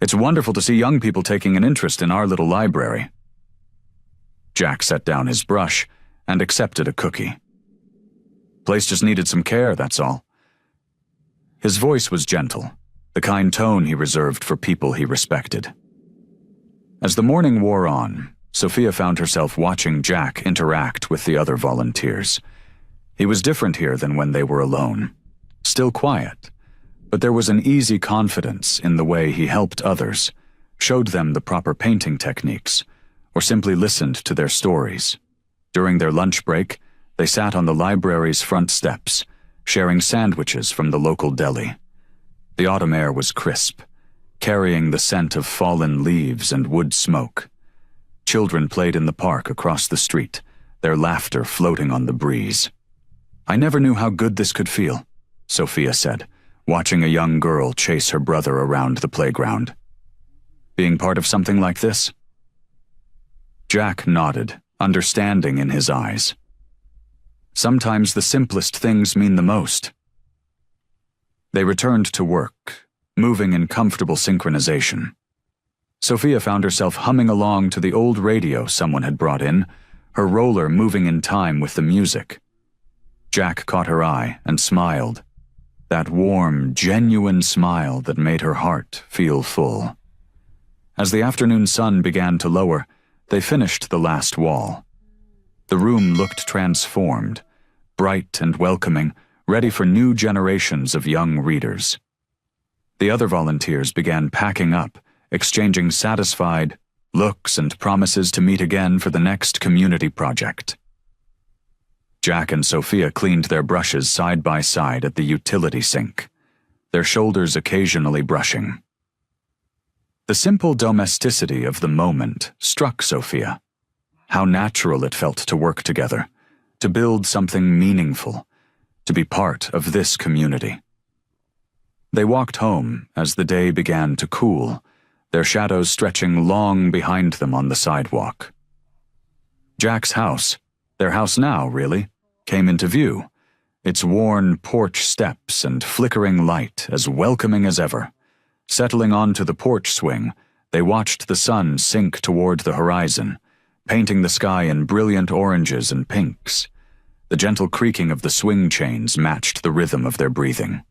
"It's wonderful to see young people taking an interest in our little library." Jack set down his brush and accepted a cookie. "Place just needed some care, that's all." His voice was gentle, the kind tone he reserved for people he respected. As the morning wore on, Sophia found herself watching Jack interact with the other volunteers. He was different here than when they were alone. Still quiet, but there was an easy confidence in the way he helped others, showed them the proper painting techniques, or simply listened to their stories. During their lunch break, they sat on the library's front steps, sharing sandwiches from the local deli. The autumn air was crisp, carrying the scent of fallen leaves and wood smoke. Children played in the park across the street, their laughter floating on the breeze. "I never knew how good this could feel," Sophia said, watching a young girl chase her brother around the playground. "Being part of something like this?" Jack nodded, understanding in his eyes. Sometimes the simplest things mean the most. They returned to work, moving in comfortable synchronization. Sophia found herself humming along to the old radio someone had brought in, her roller moving in time with the music. Jack caught her eye and smiled, that warm, genuine smile that made her heart feel full. As the afternoon sun began to lower, they finished the last wall. The room looked transformed, bright and welcoming, ready for new generations of young readers. The other volunteers began packing up, exchanging satisfied looks and promises to meet again for the next community project. Jack and Sophia cleaned their brushes side by side at the utility sink, their shoulders occasionally brushing. The simple domesticity of the moment struck Sophia. How natural it felt to work together, to build something meaningful, to be part of this community. They walked home as the day began to cool, their shadows stretching long behind them on the sidewalk. Jack's house, their house now, really, came into view, its worn porch steps and flickering light as welcoming as ever. Settling onto the porch swing, they watched the sun sink toward the horizon, painting the sky in brilliant oranges and pinks. The gentle creaking of the swing chains matched the rhythm of their breathing.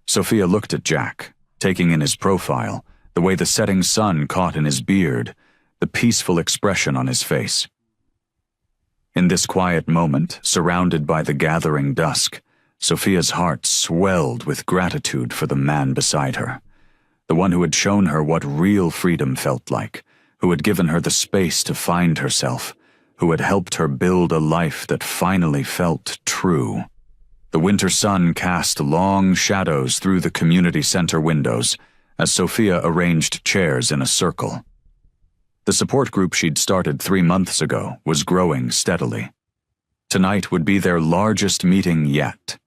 Sophia looked at Jack, taking in his profile, the way the setting sun caught in his beard, the peaceful expression on his face. In this quiet moment, surrounded by the gathering dusk, Sophia's heart swelled with gratitude for the man beside her, the one who had shown her what real freedom felt like, who had given her the space to find herself, who had helped her build a life that finally felt true. The winter sun cast long shadows through the community center windows as Sophia arranged chairs in a circle. The support group she'd started 3 months ago was growing steadily. Tonight would be their largest meeting yet.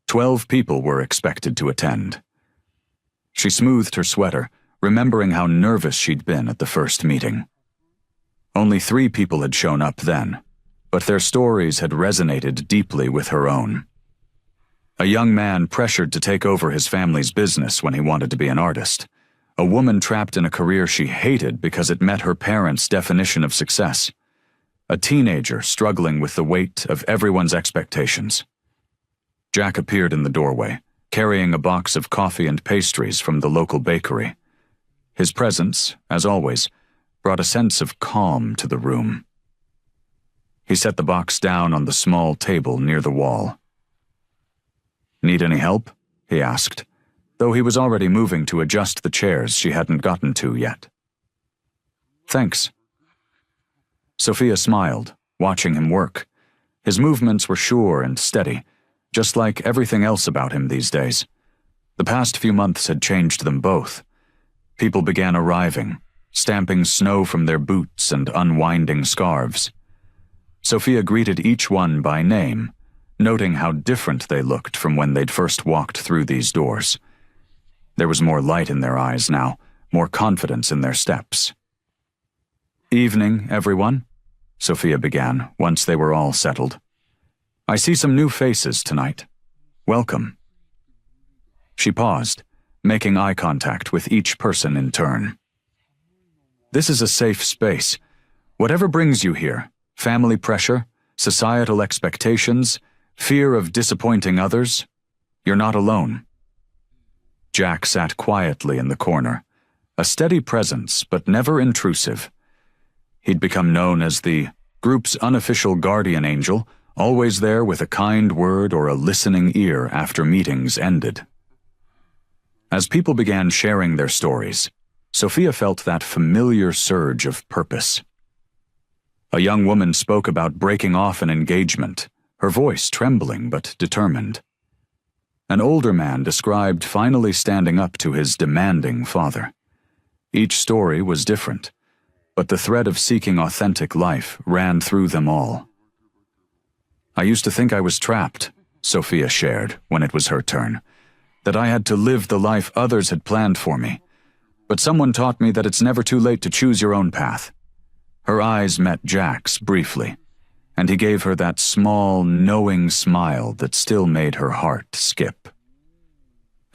12 people were expected to attend. She smoothed her sweater, remembering how nervous she'd been at the first meeting. Only 3 people had shown up then, but their stories had resonated deeply with her own. A young man pressured to take over his family's business when he wanted to be an artist. A woman trapped in a career she hated because it met her parents' definition of success. A teenager struggling with the weight of everyone's expectations. Jack appeared in the doorway, carrying a box of coffee and pastries from the local bakery. His presence, as always, brought a sense of calm to the room. He set the box down on the small table near the wall. "Need any help?" he asked, though he was already moving to adjust the chairs she hadn't gotten to yet. "Thanks." Sophia smiled, watching him work. His movements were sure and steady, just like everything else about him these days. The past few months had changed them both. People began arriving, stamping snow from their boots and unwinding scarves. Sophia greeted each one by name, noting how different they looked from when they'd first walked through these doors. There was more light in their eyes now, more confidence in their steps. "Evening, everyone," Sophia began, once they were all settled. "I see some new faces tonight. Welcome." She paused, making eye contact with each person in turn. "This is a safe space. Whatever brings you here, family pressure, societal expectations, fear of disappointing others, you're not alone." Jack sat quietly in the corner, a steady presence but never intrusive. He'd become known as the group's unofficial guardian angel, always there with a kind word or a listening ear after meetings ended. As people began sharing their stories, Sophia felt that familiar surge of purpose. A young woman spoke about breaking off an engagement, her voice trembling but determined. An older man described finally standing up to his demanding father. Each story was different, but the thread of seeking authentic life ran through them all. "I used to think I was trapped," Sophia shared when it was her turn, "that I had to live the life others had planned for me. But someone taught me that it's never too late to choose your own path." Her eyes met Jack's briefly, and he gave her that small, knowing smile that still made her heart skip.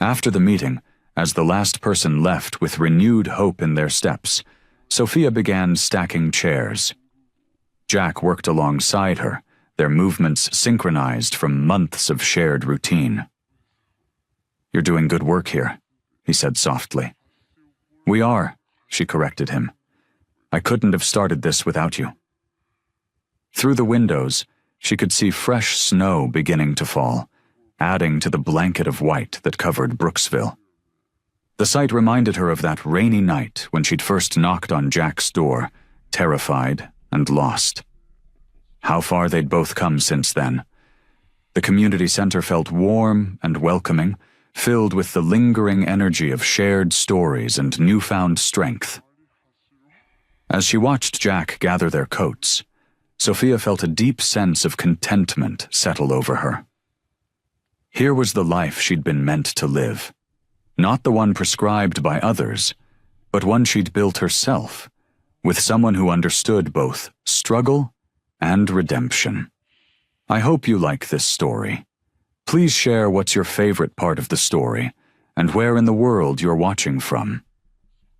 After the meeting, as the last person left with renewed hope in their steps, Sophia began stacking chairs. Jack worked alongside her, their movements synchronized from months of shared routine. "You're doing good work here," he said softly. "We are," she corrected him. "I couldn't have started this without you." Through the windows, she could see fresh snow beginning to fall, adding to the blanket of white that covered Brooksville. The sight reminded her of that rainy night when she'd first knocked on Jack's door, terrified and lost. How far they'd both come since then. The community center felt warm and welcoming, filled with the lingering energy of shared stories and newfound strength. As she watched Jack gather their coats, Sophia felt a deep sense of contentment settle over her. Here was the life she'd been meant to live, not the one prescribed by others, but one she'd built herself, with someone who understood both struggle and redemption. I hope you like this story. Please share what's your favorite part of the story and where in the world you're watching from.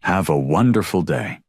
Have a wonderful day.